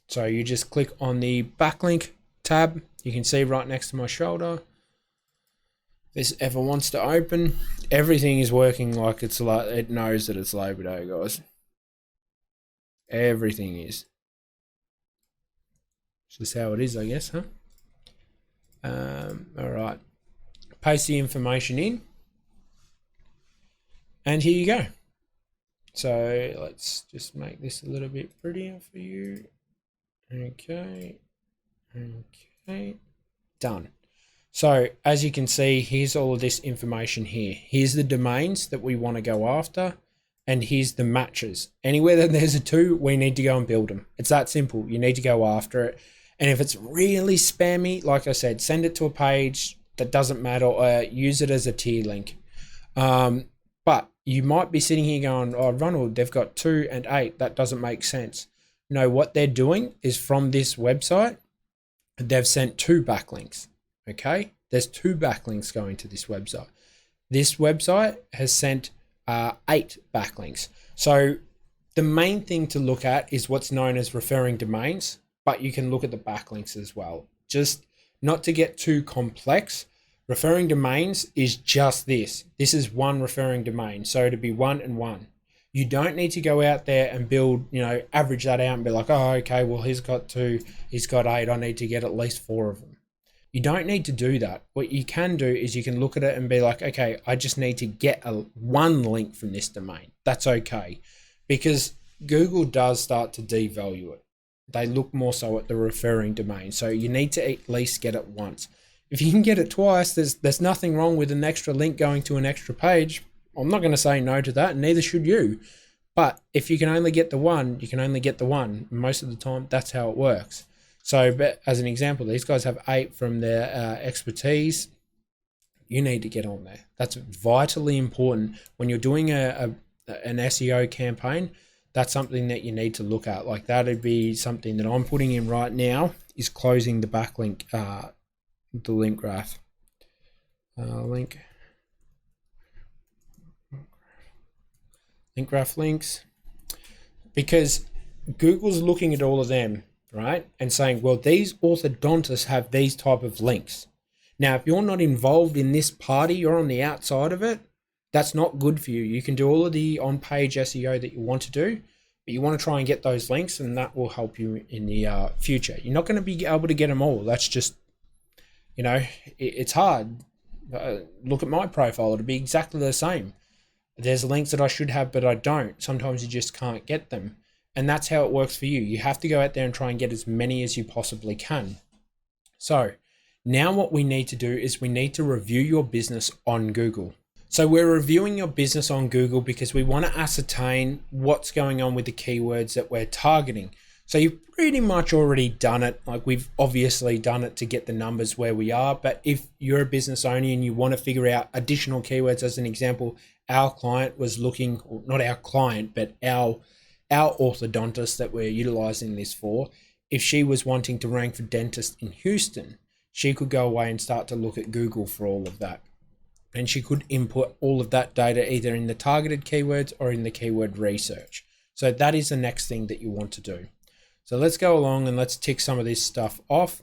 So you just click on the backlink tab. You can see right next to my shoulder. If this ever wants to open, everything is working like it knows that it's Labor Day, guys. Everything is. It's just how it is, I guess, huh? All right. Paste the information in. And here you go. So let's just make this a little bit prettier for you. Okay. Done. So as you can see, here's all of this information here. Here's the domains that we want to go after, and here's the matches. Anywhere that there's a 2, we need to go and build them. It's that simple. You need to go after it. And if it's really spammy, like I said, send it to a page that doesn't matter, or use it as a tier link. But you might be sitting here going, oh, Ronald, they've got 2 and 8. That doesn't make sense. No, what they're doing is from this website, they've sent 2 backlinks. Okay, there's 2 backlinks going to this website. This website has sent 8 backlinks. So the main thing to look at is what's known as referring domains, but you can look at the backlinks as well. Just not to get too complex, referring domains is just this. This is one referring domain. So to be 1 and 1. You don't need to go out there and build, average that out and be like, oh, okay, well, he's got 2, he's got 8. I need to get at least 4 of them. You don't need to do that. What you can do is you can look at it and be like, okay, I just need to get one link from this domain. That's okay. Because Google does start to devalue it. They look more so at the referring domain. So you need to at least get it once. If you can get it twice, there's nothing wrong with an extra link going to an extra page. I'm not going to say no to that, and neither should you. But if you can only get the one, you can only get the one. Most of the time, that's how it works. So, but as an example, these guys have 8 from their expertise. You need to get on there. That's vitally important when you're doing an SEO campaign. That's something that you need to look at. Like that'd be something that I'm putting in right now is closing the backlink, the link graph, link graph links, because Google's looking at all of them, right, and saying, well, these orthodontists have these type of links. Now, if you're not involved in this party, you're on the outside of it, that's not good for you. You can do all of the on-page SEO that you want to do, but you want to try and get those links, and that will help you in the future. You're not going to be able to get them all. That's just, it's hard. Look at my profile. It'll be exactly the same. There's links that I should have, but I don't. Sometimes you just can't get them. And that's how it works for you. You have to go out there and try and get as many as you possibly can. So now what we need to do is we need to review your business on Google. So we're reviewing your business on Google because we want to ascertain what's going on with the keywords that we're targeting. So you've pretty much already done it. Like we've obviously done it to get the numbers where we are. But if you're a business owner and you want to figure out additional keywords, as an example, our client was looking, or not our client, but our orthodontist that we're utilizing this for, if she was wanting to rank for dentist in Houston, she could go away and start to look at Google for all of that. And she could input all of that data either in the targeted keywords or in the keyword research. So that is the next thing that you want to do. So let's go along and let's tick some of this stuff off.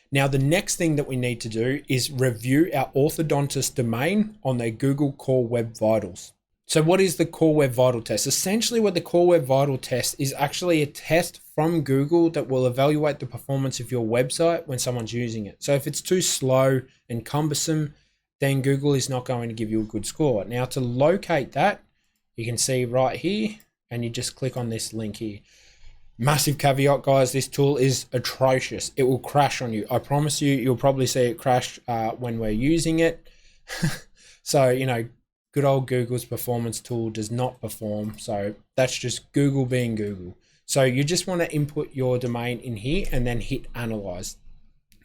Now, the next thing that we need to do is review our orthodontist domain on their Google Core Web Vitals. So what is the Core Web Vital Test? Essentially what the Core Web Vital Test is actually a test from Google that will evaluate the performance of your website when someone's using it. So if it's too slow and cumbersome, then Google is not going to give you a good score. Now to locate that, you can see right here, and you just click on this link here. Massive caveat, guys, this tool is atrocious. It will crash on you. I promise you, you'll probably see it crash when we're using it. So, you know, good old Google's performance tool does not perform. So that's just Google being Google. So you just want to input your domain in here and then hit analyze.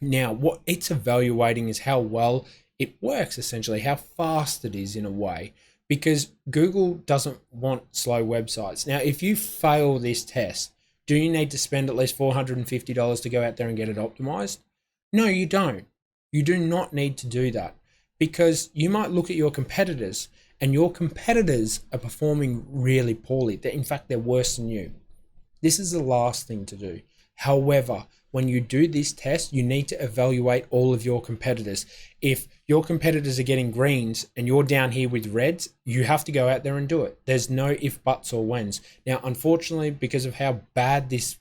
Now, what it's evaluating is how well it works, essentially, how fast it is in a way, because Google doesn't want slow websites. Now, if you fail this test, do you need to spend at least $450 to go out there and get it optimized? No, you don't. You do not need to do that, because you might look at your competitors and your competitors are performing really poorly. In fact, they're worse than you. This is the last thing to do. However, when you do this test, you need to evaluate all of your competitors. If your competitors are getting greens and you're down here with reds, you have to go out there and do it. There's no if, buts, or whens. Now, unfortunately, because of how bad this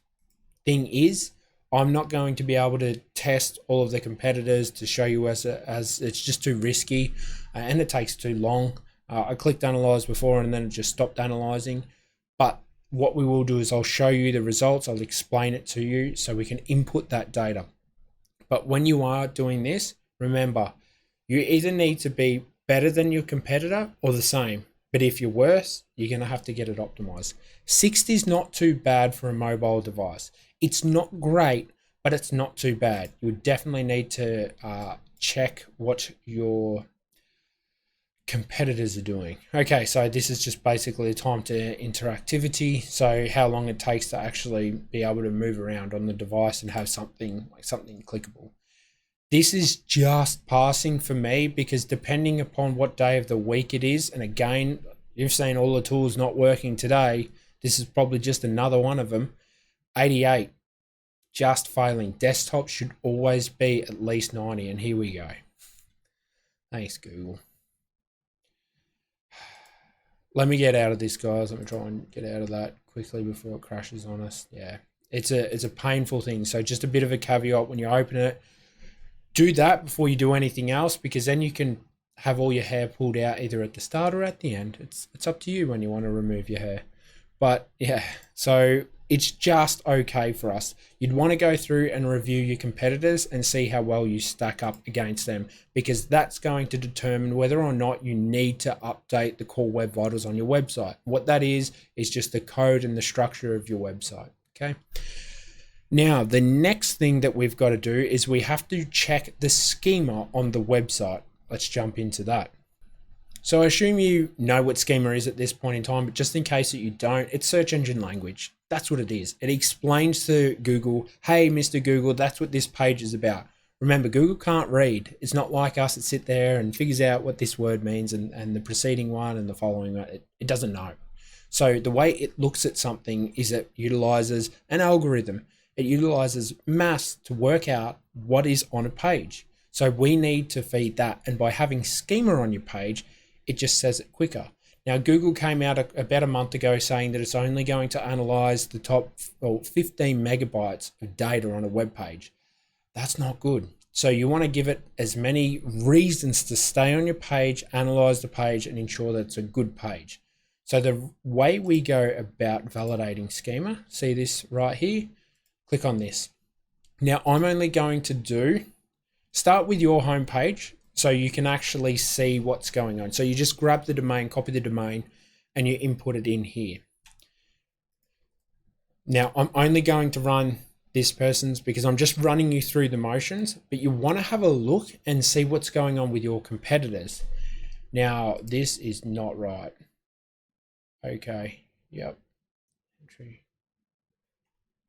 thing is, I'm not going to be able to test all of the competitors to show you as it's just too risky and it takes too long. I clicked analyze before and then it just stopped analyzing. But what we will do is I'll show you the results. I'll explain it to you so we can input that data. But when you are doing this, remember, you either need to be better than your competitor or the same. But if you're worse, you're going to have to get it optimized. 60 is not too bad for a mobile device. It's not great, but it's not too bad. You would definitely need to check what your competitors are doing. Okay, so this is just basically a time to interactivity. So how long it takes to actually be able to move around on the device and have something clickable. This is just passing for me because depending upon what day of the week it is, and again, you've seen all the tools not working today, this is probably just another one of them. 88, just failing. Desktop should always be at least 90, and here we go. Thanks, Google. Let me get out of this, guys. Let me try and get out of that quickly before it crashes on us. Yeah, it's a painful thing. So just a bit of a caveat when you open it, do that before you do anything else, because then you can have all your hair pulled out either at the start or at the end. It's up to you when you want to remove your hair. But yeah, so it's just okay for us. You'd want to go through and review your competitors and see how well you stack up against them, because that's going to determine whether or not you need to update the core web vitals on your website. What that is just the code and the structure of your website. Okay. Now, the next thing that we've got to do is we have to check the schema on the website. Let's jump into that. So I assume you know what schema is at this point in time, but just in case that you don't, it's search engine language. That's what it is. It explains to Google, hey, Mr. Google, that's what this page is about. Remember, Google can't read. It's not like us that sit there and figures out what this word means and the preceding one and the following one. It doesn't know. So the way it looks at something is it utilizes an algorithm. It utilizes maths to work out what is on a page. So we need to feed that. And by having schema on your page, it just says it quicker. Now, Google came out about a month ago saying that it's only going to analyze the top 15 megabytes of data on a web page. That's not good. So you want to give it as many reasons to stay on your page, analyze the page, and ensure that it's a good page. So the way we go about validating schema, see this right here? Click on this. Now, I'm only going to start with your home page, so you can actually see what's going on. So you just grab the domain, copy the domain, and you input it in here. Now, I'm only going to run this person's because I'm just running you through the motions, but you want to have a look and see what's going on with your competitors. Now, this is not right. Okay, yep.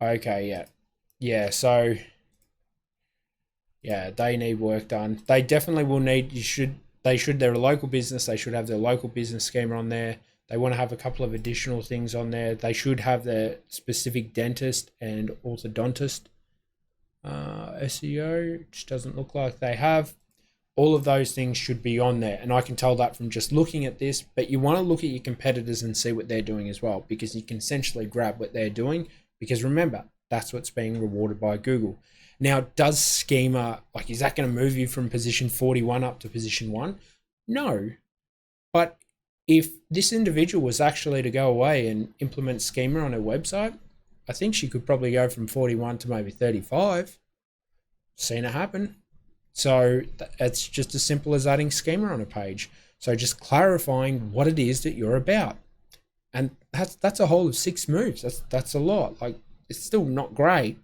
Okay, yeah. Yeah, so yeah, they need work done. They definitely will need, they're a local business. They should have their local business schema on there. They want to have a couple of additional things on there. They should have their specific dentist and orthodontist SEO, which doesn't look like they have. All of those things should be on there. And I can tell that from just looking at this, but you want to look at your competitors and see what they're doing as well, because you can essentially grab what they're doing, because remember, that's what's being rewarded by Google. Now, does Schema, like, is that going to move you from position 41 up to position 1? No. But if this individual was actually to go away and implement Schema on her website, I think she could probably go from 41 to maybe 35. Seen it happen. So it's just as simple as adding Schema on a page. So just clarifying what it is that you're about. And that's a whole of 6 moves. That's a lot. Like, it's still not great,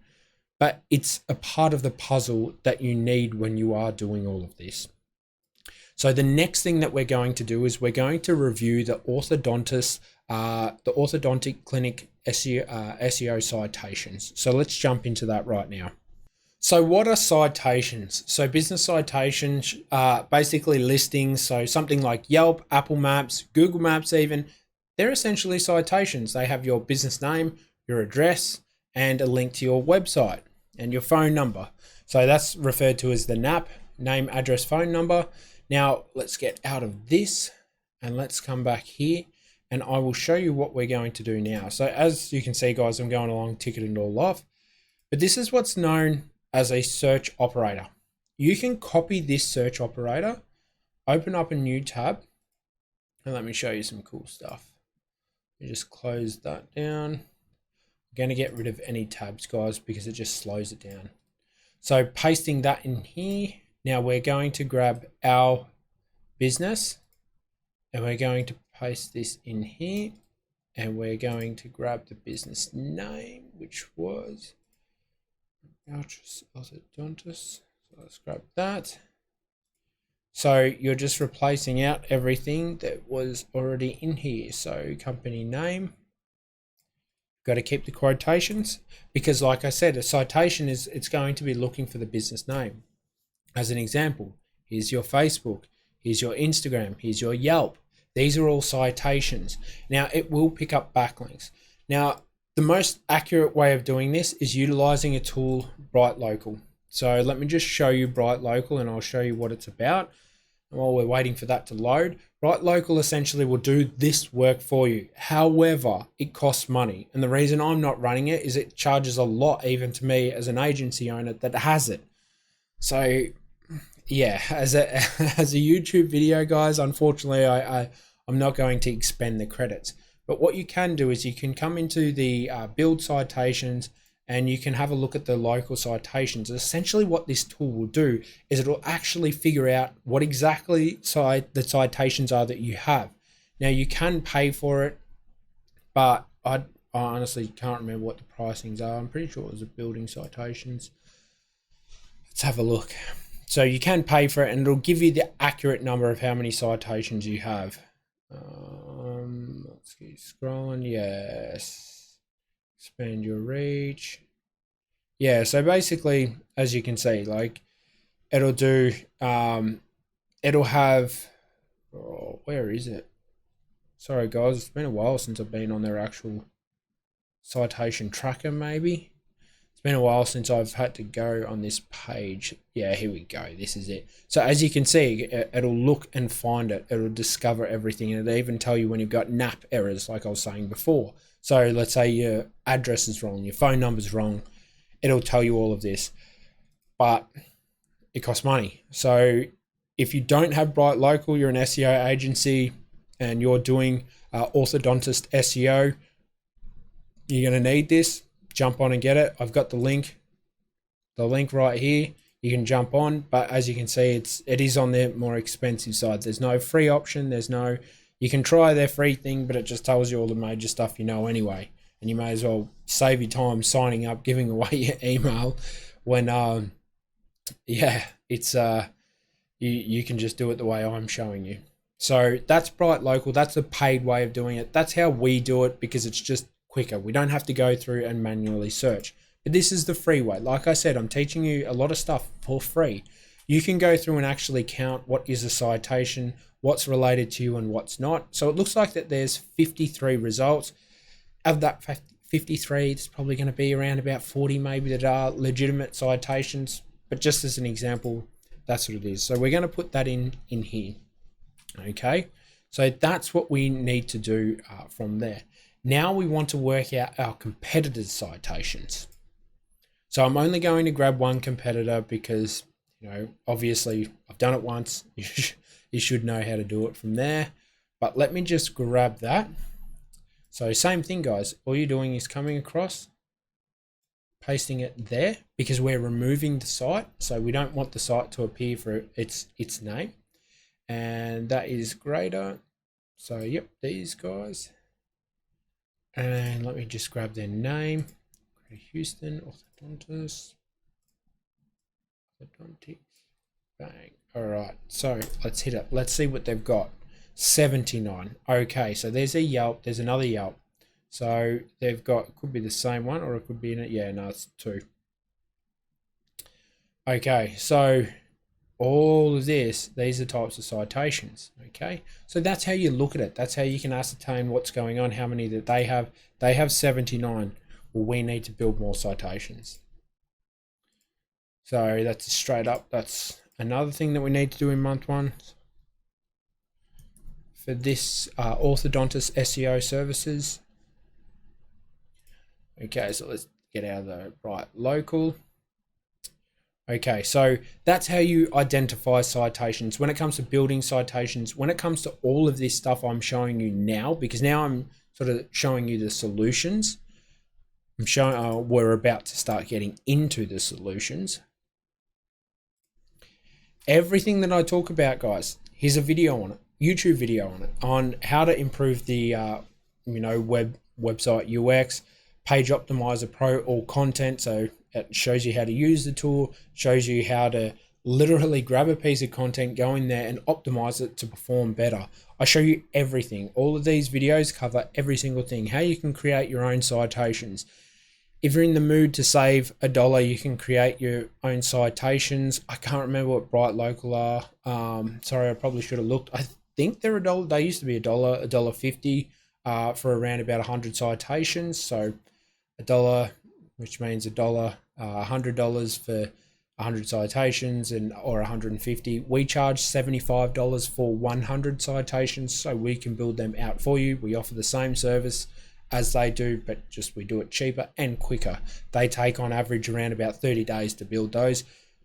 but it's a part of the puzzle that you need when you are doing all of this. So the next thing that we're going to do is we're going to review the orthodontist, the orthodontic clinic SEO citations. So let's jump into that right now. So what are citations? So business citations are basically listings. So something like Yelp, Apple Maps, Google Maps even, they're essentially citations. They have your business name, your address, and a link to your website and your phone number. So that's referred to as the NAP, name, address, phone number. Now let's get out of this and let's come back here, and I will show you what we're going to do now. So as you can see, guys, I'm going along, ticking it all off, but this is what's known as a search operator. You can copy this search operator, open up a new tab, and let me show you some cool stuff. You just close that down. I'm going to get rid of any tabs, guys, because it just slows it down. So pasting that in here, now we're going to grab our business and we're going to paste this in here, and we're going to grab the business name, which was Orthodontist. So let's grab that. So you're just replacing out everything that was already in here. So company name, got to keep the quotations, because like I said, a citation is, it's going to be looking for the business name. As an example, here's your Facebook, here's your Instagram, here's your Yelp. These are all citations. Now it will pick up backlinks. Now, the most accurate way of doing this is utilizing a tool, Bright Local. So let me just show you Bright Local and I'll show you what it's about. And while we're waiting for that to load, Bright Local essentially will do this work for you. However, it costs money. And the reason I'm not running it is it charges a lot, even to me as an agency owner that has it. So yeah, as a YouTube video, guys, unfortunately, I'm not going to expend the credits. But what you can do is you can come into the build citations and you can have a look at the local citations. Essentially what this tool will do is it'll actually figure out what exactly the citations are that you have. Now you can pay for it, but I honestly can't remember what the pricings are. I'm pretty sure it was a building citations. Let's have a look. So you can pay for it and it'll give you the accurate number of how many citations you have. Let's keep scrolling. Yes. Expand your reach. Yeah, so basically, as you can see, like it'll do, it'll have, oh, where is it? Sorry guys, it's been a while since I've been on their actual citation tracker maybe. It's been a while since I've had to go on this page. Yeah, here we go. This is it. So as you can see, it'll look and find it. It'll discover everything. And it'll even tell you when you've got NAP errors, like I was saying before. So let's say your address is wrong, your phone number is wrong. It'll tell you all of this. But it costs money. So if you don't have Bright Local, you're an SEO agency and you're doing Orthodontist SEO, you're going to need this. Jump on and get it. I've got the link right here. You can jump on, but as you can see, it is on the more expensive side. There's no free option. You can try their free thing, but it just tells you all the major stuff you know anyway. And you may as well save your time signing up, giving away your email when yeah, it's you can just do it the way I'm showing you. So that's Bright Local. That's a paid way of doing it. That's how we do it because it's just quicker. We don't have to go through and manually search. But this is the free way. Like I said, I'm teaching you a lot of stuff for free. You can go through and actually count what is a citation, what's related to you and what's not. So it looks like that there's 53 results. Of that 53, it's probably going to be around about 40 maybe that are legitimate citations. But just as an example, That's what it is. So we're going to put that in here. Okay, so that's what we need to do from there. Now we want to work out our competitors' citations. So I'm only going to grab one competitor because, obviously I've done it once. You should know how to do it from there. But let me just grab that. So same thing, guys. All you're doing is coming across, pasting it there because we're removing the site. So we don't want the site to appear for its name. And that is greater. So yep, these guys. And let me just grab their name. Houston, Orthodontist. Orthodontics. Bang. All right. So let's hit it. Let's see what they've got. 79. Okay. So there's a Yelp. There's another Yelp. So they've got, could be the same one or it could be in it. Yeah, no, it's 2. Okay. So all of these are types of citations. Okay. So that's how you look at it. That's how you can ascertain what's going on, how many that they have. They have 79. Well, we need to build more citations. So that's straight up. That's another thing that we need to do in month 1 for this Orthodontist SEO services. Okay, so let's get out of the right local. Okay, so that's how you identify citations. When it comes to building citations, when it comes to all of this stuff I'm showing you now, because now I'm sort of showing you the solutions. I'm showing we're about to start getting into the solutions. Everything that I talk about, guys, here's a video on it, YouTube video on it, on how to improve the website UX, Page Optimizer Pro, all content. So it shows you how to use the tool, shows you how to literally grab a piece of content, go in there and optimize it to perform better. I show you everything. All of these videos cover every single thing, how you can create your own citations. If you're in the mood to save $1, you can create your own citations. I can't remember what Bright Local are. Sorry, I probably should have looked. I think they're $1. They used to be $1.50 for around about 100 citations. So $1, which means $100 for 100 citations or 150. We charge $75 for 100 citations, so we can build them out for you. We offer the same service as they do, but just we do it cheaper and quicker. They take on average around about 30 days to build those.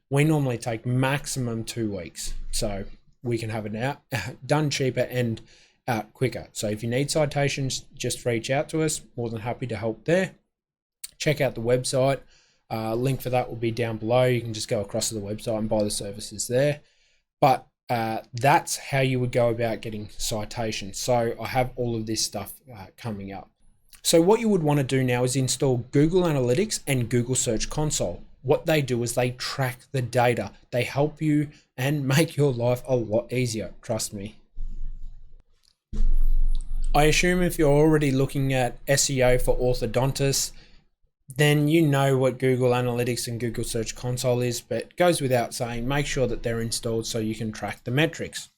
We normally take maximum 2 weeks, so we can have it out done cheaper and out quicker. So if you need citations, just reach out to us. More than happy to help there. Check out the website. Link for that will be down below. You can just go across to the website and buy the services there. But that's how you would go about getting citations. So I have all of this stuff coming up. So what you would want to do now is install Google Analytics and Google Search Console. What they do is they track the data. They help you and make your life a lot easier. Trust me. I assume if you're already looking at SEO for orthodontists, then you know what Google Analytics and Google Search Console is, but it goes without saying, make sure that they're installed so you can track the metrics.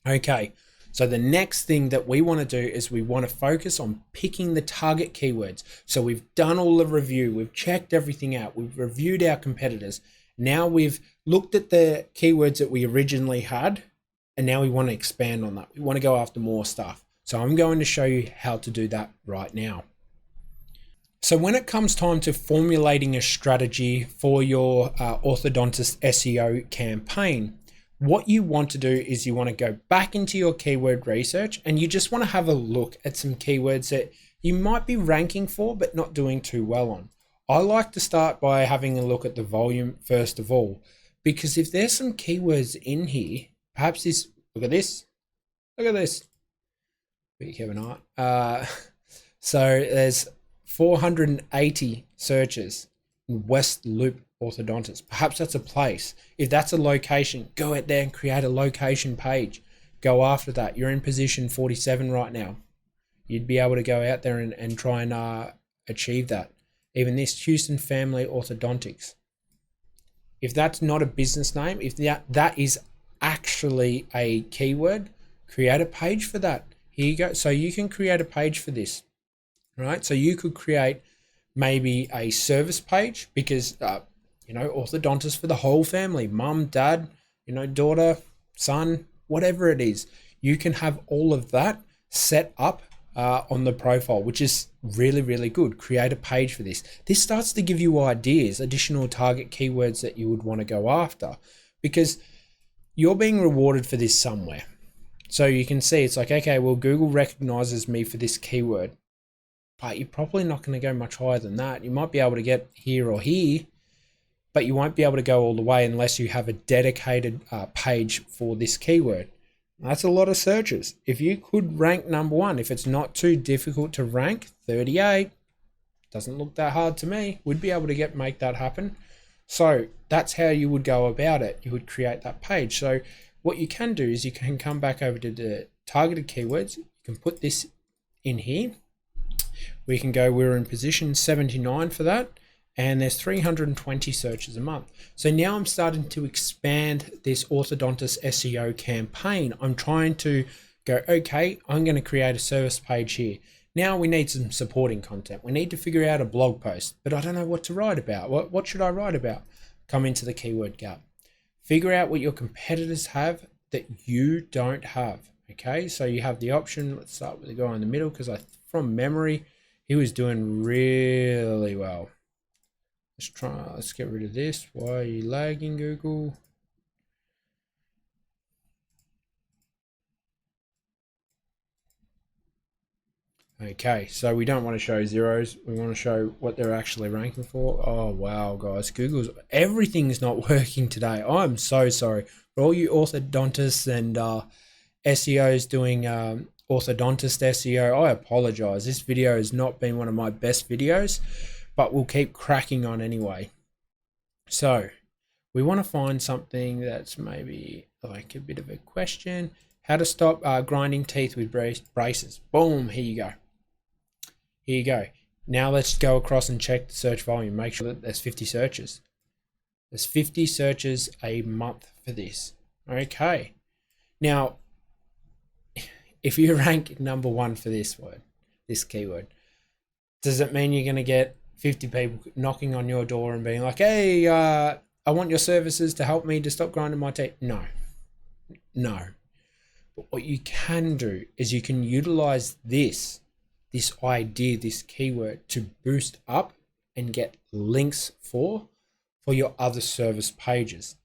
Okay, so the next thing that we want to do is we want to focus on picking the target keywords. So we've done all the review, we've checked everything out, we've reviewed our competitors. Now we've looked at the keywords that we originally had, and now we want to expand on that. We want to go after more stuff. So I'm going to show you how to do that right now. So when it comes time to formulating a strategy for your orthodontist SEO campaign, what you want to do is you want to go back into your keyword research and you just want to have a look at some keywords that you might be ranking for but not doing too well on. I like to start by having a look at the volume first of all, because if there's some keywords in here, perhaps this, look at this, Kevin Hart. So there's 480 searches in West Loop Orthodontist. Perhaps that's a place. If that's a location, go out there and create a location page. Go after that. You're in position 47 right now. You'd be able to go out there and try and achieve that. Even this Houston Family Orthodontics. If that's not a business name, if that is actually a keyword, create a page for that. Here you go. So you can create a page for this. Right, so you could create maybe a service page because orthodontist for the whole family, mum, dad, you know, daughter, son, whatever it is. You can have all of that set up on the profile, which is really, really good. Create a page for this. This starts to give you ideas, additional target keywords that you would want to go after, because you're being rewarded for this somewhere. So you can see it's like, okay, well, Google recognizes me for this keyword, but you're probably not going to go much higher than that. You might be able to get here or here, but you won't be able to go all the way unless you have a dedicated page for this keyword. That's a lot of searches. If you could rank number one, if it's not too difficult to rank, 38, doesn't look that hard to me, would be able to make that happen. So that's how you would go about it. You would create that page. So what you can do is you can come back over to the targeted keywords. You can put this in here. We can go, we're in position 79 for that. And there's 320 searches a month. So now I'm starting to expand this Orthodontist SEO campaign. I'm trying to go, okay, I'm going to create a service page here. Now we need some supporting content. We need to figure out a blog post, but I don't know what to write about. What should I write about? Come into the keyword gap. Figure out what your competitors have that you don't have. Okay, so you have the option. Let's start with the guy in the middle, because from memory, he was doing really well. Let's get rid of this. Why are you lagging, Google? Okay, so we don't want to show zeros. We want to show what they're actually ranking for. Oh, wow, guys. Everything's not working today. I'm so sorry. For all you orthodontists and SEOs doing orthodontist SEO, I apologize. This video has not been one of my best videos, but we'll keep cracking on anyway. So we want to find something that's maybe like a bit of a question. How to stop grinding teeth with braces. Boom, here you go. Here you go. Now let's go across and check the search volume. Make sure that there's 50 searches. There's 50 searches a month for this. Okay. Now, if you rank number one for this keyword, does it mean you're going to get 50 people knocking on your door and being like, hey, I want your services to help me to stop grinding my teeth? No. But what you can do is you can utilize this idea, this keyword, to boost up and get links for your other service pages.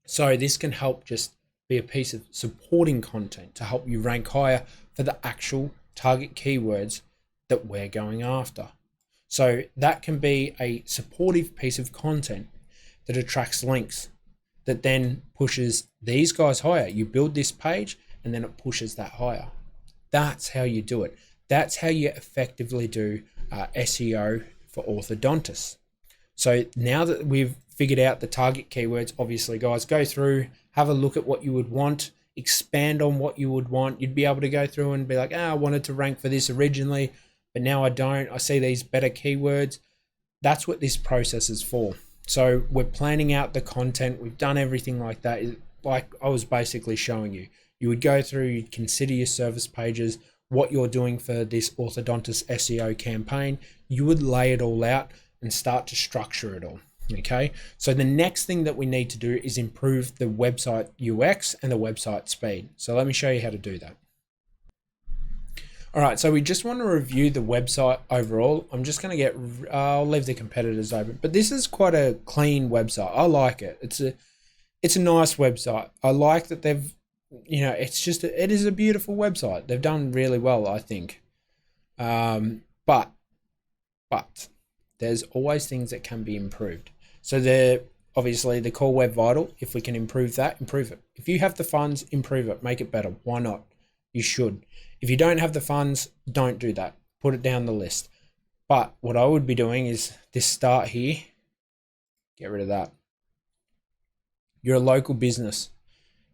So this can help just be a piece of supporting content to help you rank higher for the actual target keywords that we're going after. So that can be a supportive piece of content that attracts links, that then pushes these guys higher. You build this page and then it pushes that higher. That's how you do it. That's how you effectively do SEO for orthodontists. So now that we've figured out the target keywords, obviously, guys, go through, have a look at what you would want, expand on what you would want. You'd be able to go through and be like, I wanted to rank for this originally, but now I don't. I see these better keywords. That's what this process is for. So we're planning out the content. We've done everything like that. Like I was basically showing you. You would go through, you'd consider your service pages, what you're doing for this Orthodontist SEO campaign. You would lay it all out and start to structure it all. Okay, so the next thing that we need to do is improve the website UX and the website speed. So let me show you how to do that. All right, so we just want to review the website overall. I'm just going to I'll leave the competitors open, but this is quite a clean website. I like it. It's a nice website. I like that they've, it is a beautiful website. They've done really well, I think. But there's always things that can be improved. So obviously the core web vital, if we can improve that, improve it. If you have the funds, improve it, make it better. Why not? You should. If you don't have the funds, don't do that. Put it down the list. But what I would be doing is this start here. Get rid of that. You're a local business.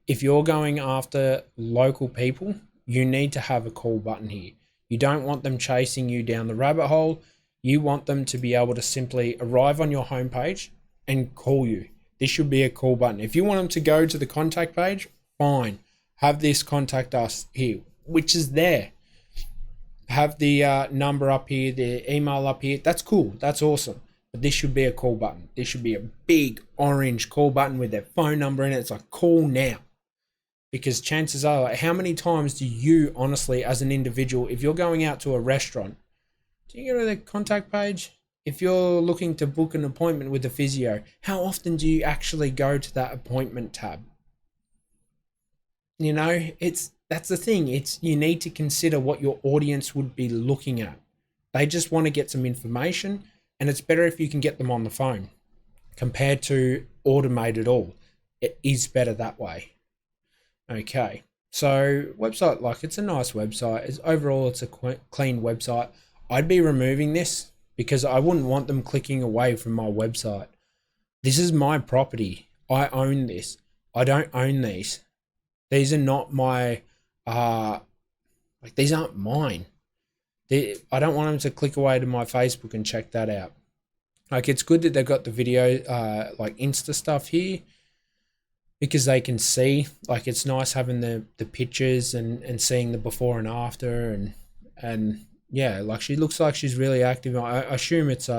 If you're going after local people, you need to have a call button here. You don't want them chasing you down the rabbit hole. You want them to be able to simply arrive on your homepage and call you. This should be a call button. If you want them to go to the contact page, fine. Have this contact us here, which is there. Have the number up here, the email up here. That's cool. That's awesome. But this should be a call button. This should be a big orange call button with their phone number in it. It's like, call now. Because chances are, like, how many times do you honestly, as an individual, if you're going out to a restaurant, do you go to the contact page? If you're looking to book an appointment with a physio, how often do you actually go to that appointment tab? You know, that's the thing. You need to consider what your audience would be looking at. They just want to get some information, and it's better if you can get them on the phone compared to automate it all. It is better that way. Okay, so website, like, it's a nice website. Overall, it's a clean website. I'd be removing this because I wouldn't want them clicking away from my website. This is my property. I own this. I don't own these. These are not my, these aren't mine. I don't want them to click away to my Facebook and check that out. Like, it's good that they've got the video, like Insta stuff here, because they can see, like, it's nice having the pictures and seeing the before and after, and yeah, like, she looks like she's really active. I assume it's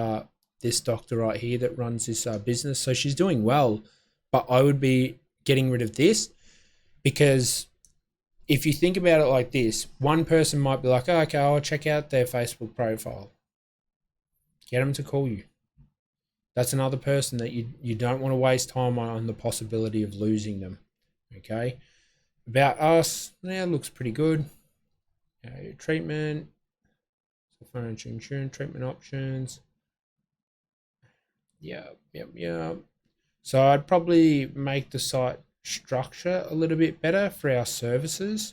this doctor right here that runs this business, so she's doing well. But I would be getting rid of this, because if you think about it like this, one person might be like, oh, okay, I'll check out their Facebook profile. Get them to call you. That's another person that you don't want to waste time on the possibility of losing them. Okay. About us, yeah, looks pretty good. Treatment, financial insurance, treatment options. Yeah. So I'd probably make the site structure a little bit better for our services.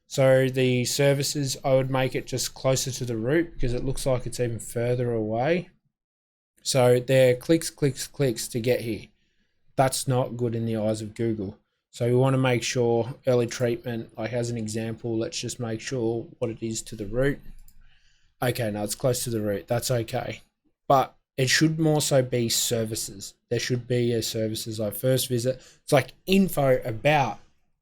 So the services, I would make it just closer to the root, because it looks like it's even further away. So they're clicks to get here. That's not good in the eyes of Google. So we want to make sure early treatment, like as an example, let's just make sure what it is to the root. Okay, no, it's close to the root. That's okay. But it should more so be services. There should be a services like first visit. It's like info about,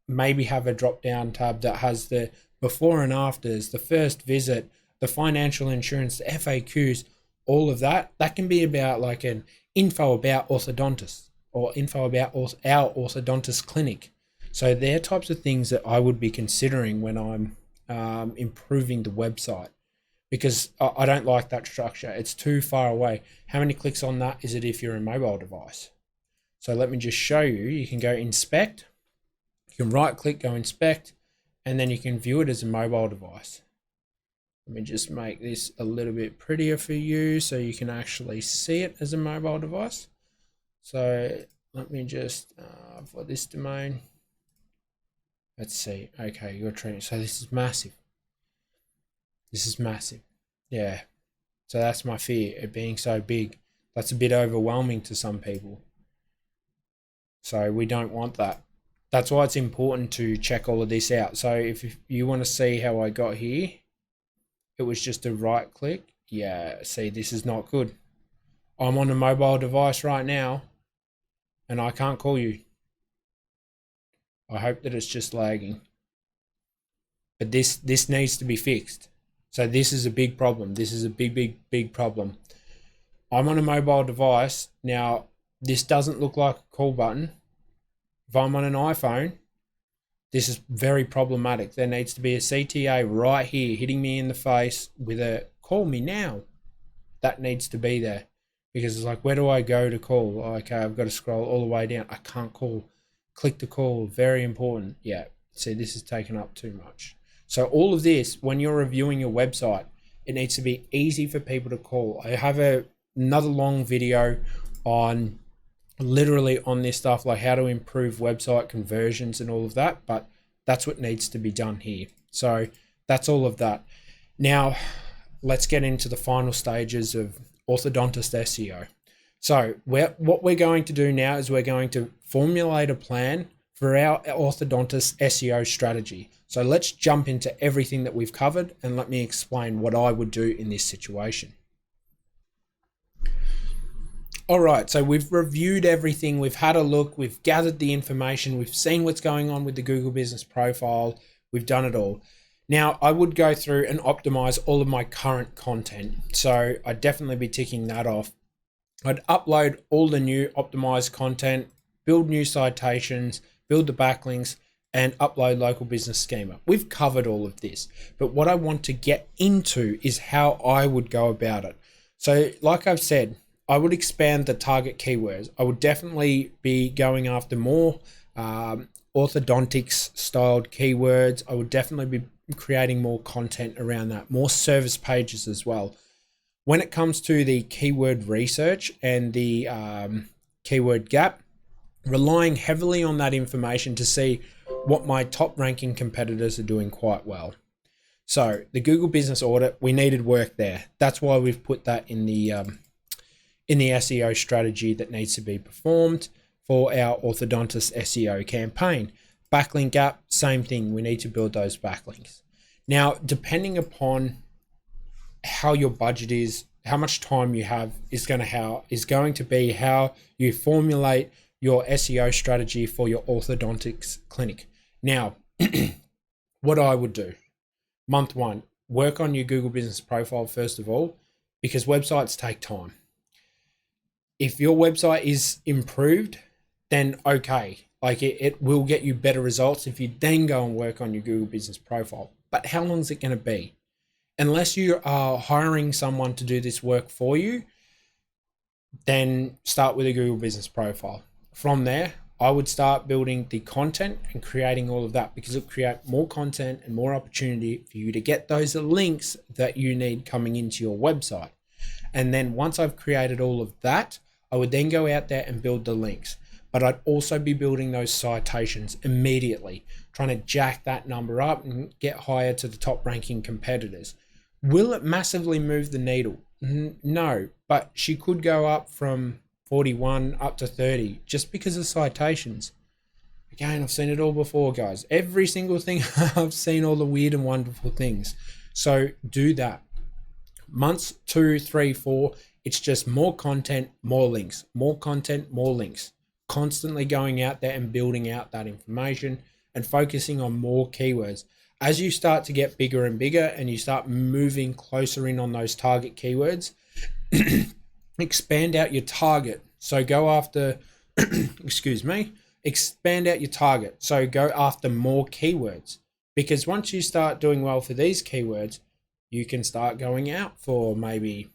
maybe have a drop down tab that has the before and afters, the first visit, the financial insurance, the FAQs, all of that. That can be about like an info about orthodontists or info about our orthodontist clinic. So they're types of things that I would be considering when I'm improving the website, because I don't like that structure. It's too far away. How many clicks on that is it if you're a mobile device? So let me just show you. You can go inspect. You can right click, go inspect, and then you can view it as a mobile device. Let me just make this a little bit prettier for you so you can actually see it as a mobile device. So let me just, for this domain, let's see. Okay, you're training. So this is massive. This is massive. Yeah. So that's my fear, it being so big. That's a bit overwhelming to some people. So we don't want that. That's why it's important to check all of this out. So if you want to see how I got here, it was just a right click. Yeah, see, this is not good. I'm on a mobile device right now and I can't call you. I hope that it's just lagging. But this needs to be fixed. So this is a big problem. This is a big problem. I'm on a mobile device. Now, this doesn't look like a call button. If I'm on an iPhone, this is very problematic. There needs to be a CTA right here hitting me in the face with a call me now. That needs to be there, because it's like, where do I go to call? Okay, I've got to scroll all the way down. I can't call. Click to call. Very important. Yeah. See, this is taking up too much. So all of this, when you're reviewing your website, it needs to be easy for people to call. I have another long video on literally on this stuff, like how to improve website conversions and all of that, but that's what needs to be done here. So that's all of that. Now let's get into the final stages of Orthodontist SEO. So what we're going to do now is we're going to formulate a plan for our orthodontist SEO strategy. So let's jump into everything that we've covered and let me explain what I would do in this situation. All right, so we've reviewed everything. We've had a look. We've gathered the information. We've seen what's going on with the Google Business Profile. We've done it all. Now, I would go through and optimize all of my current content. So I'd definitely be ticking that off. I'd upload all the new optimized content, build new citations, build the backlinks, and upload local business schema. We've covered all of this, but what I want to get into is how I would go about it. So like I've said, I would expand the target keywords. I would definitely be going after more orthodontics styled keywords. I would definitely be creating more content around that, more service pages as well. When it comes to the keyword research and the keyword gap, relying heavily on that information to see what my top ranking competitors are doing quite well. So the Google Business Audit, we needed work there. That's why we've put that in the SEO strategy that needs to be performed for our Orthodontist SEO campaign. Backlink gap, same thing. We need to build those backlinks. Now, depending upon how your budget is, how much time you have is going to be how you formulate your SEO strategy for your orthodontics clinic. Now, what I would do, month one, work on your Google Business Profile first of all, because websites take time. If your website is improved, then okay, like it will get you better results if you then go and work on your Google Business Profile. But how long is it going to be? Unless you are hiring someone to do this work for you, then start with a Google Business Profile. From there, I would start building the content and creating all of that, because it'll create more content and more opportunity for you to get those links that you need coming into your website. And then once I've created all of that, I would then go out there and build the links. But I'd also be building those citations immediately, trying to jack that number up and get higher to the top ranking competitors. Will it massively move the needle? No, but she could go up from 41 up to 30 just because of citations. Again, I've seen it all before, guys. Every single thing I've seen, all the weird and wonderful things. So do that. Months 2, 3, 4, it's just more content, more links, more content, more links. Constantly going out there and building out that information and focusing on more keywords. As you start to get bigger and bigger and you start moving closer in on those target keywords, expand out your target. So go after, expand out your target. So go after more keywords, because once you start doing well for these keywords, you can start going out for maybe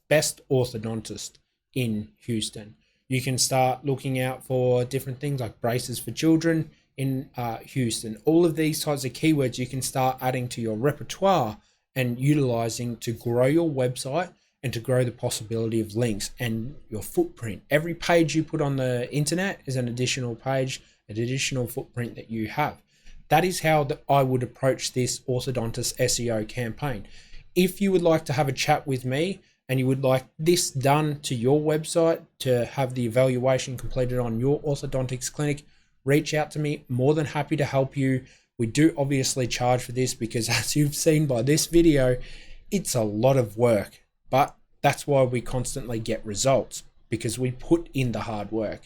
best orthodontist in Houston. You can start looking out for different things like braces for children in Houston. All of these types of keywords you can start adding to your repertoire and utilizing to grow your website and to grow the possibility of links and your footprint. Every page you put on the internet is an additional page, an additional footprint that you have. That is how I would approach this Orthodontist SEO campaign. If you would like to have a chat with me and you would like this done to your website to have the evaluation completed on your orthodontics clinic, reach out to me. More than happy to help you. We do obviously charge for this because, as you've seen by this video, it's a lot of work, but that's why we constantly get results, because we put in the hard work.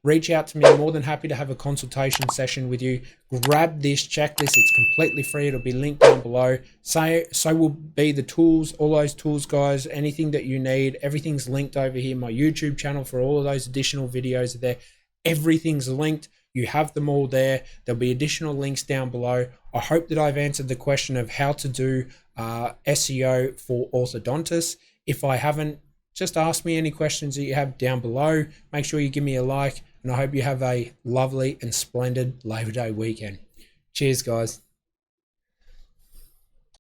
Reach out to me. More than happy to have a consultation session with you. Grab this checklist. It's completely free. It'll be linked down below. So will be the tools, all those tools, guys. Anything that you need, everything's linked over here. My YouTube channel for all of those additional videos are there. Everything's linked. You have them all there. There'll be additional links down below. I hope that I've answered the question of how to do SEO for orthodontists. If I haven't, just ask me any questions that you have down below. Make sure you give me a like, and I hope you have a lovely and splendid Labor Day weekend. Cheers, guys.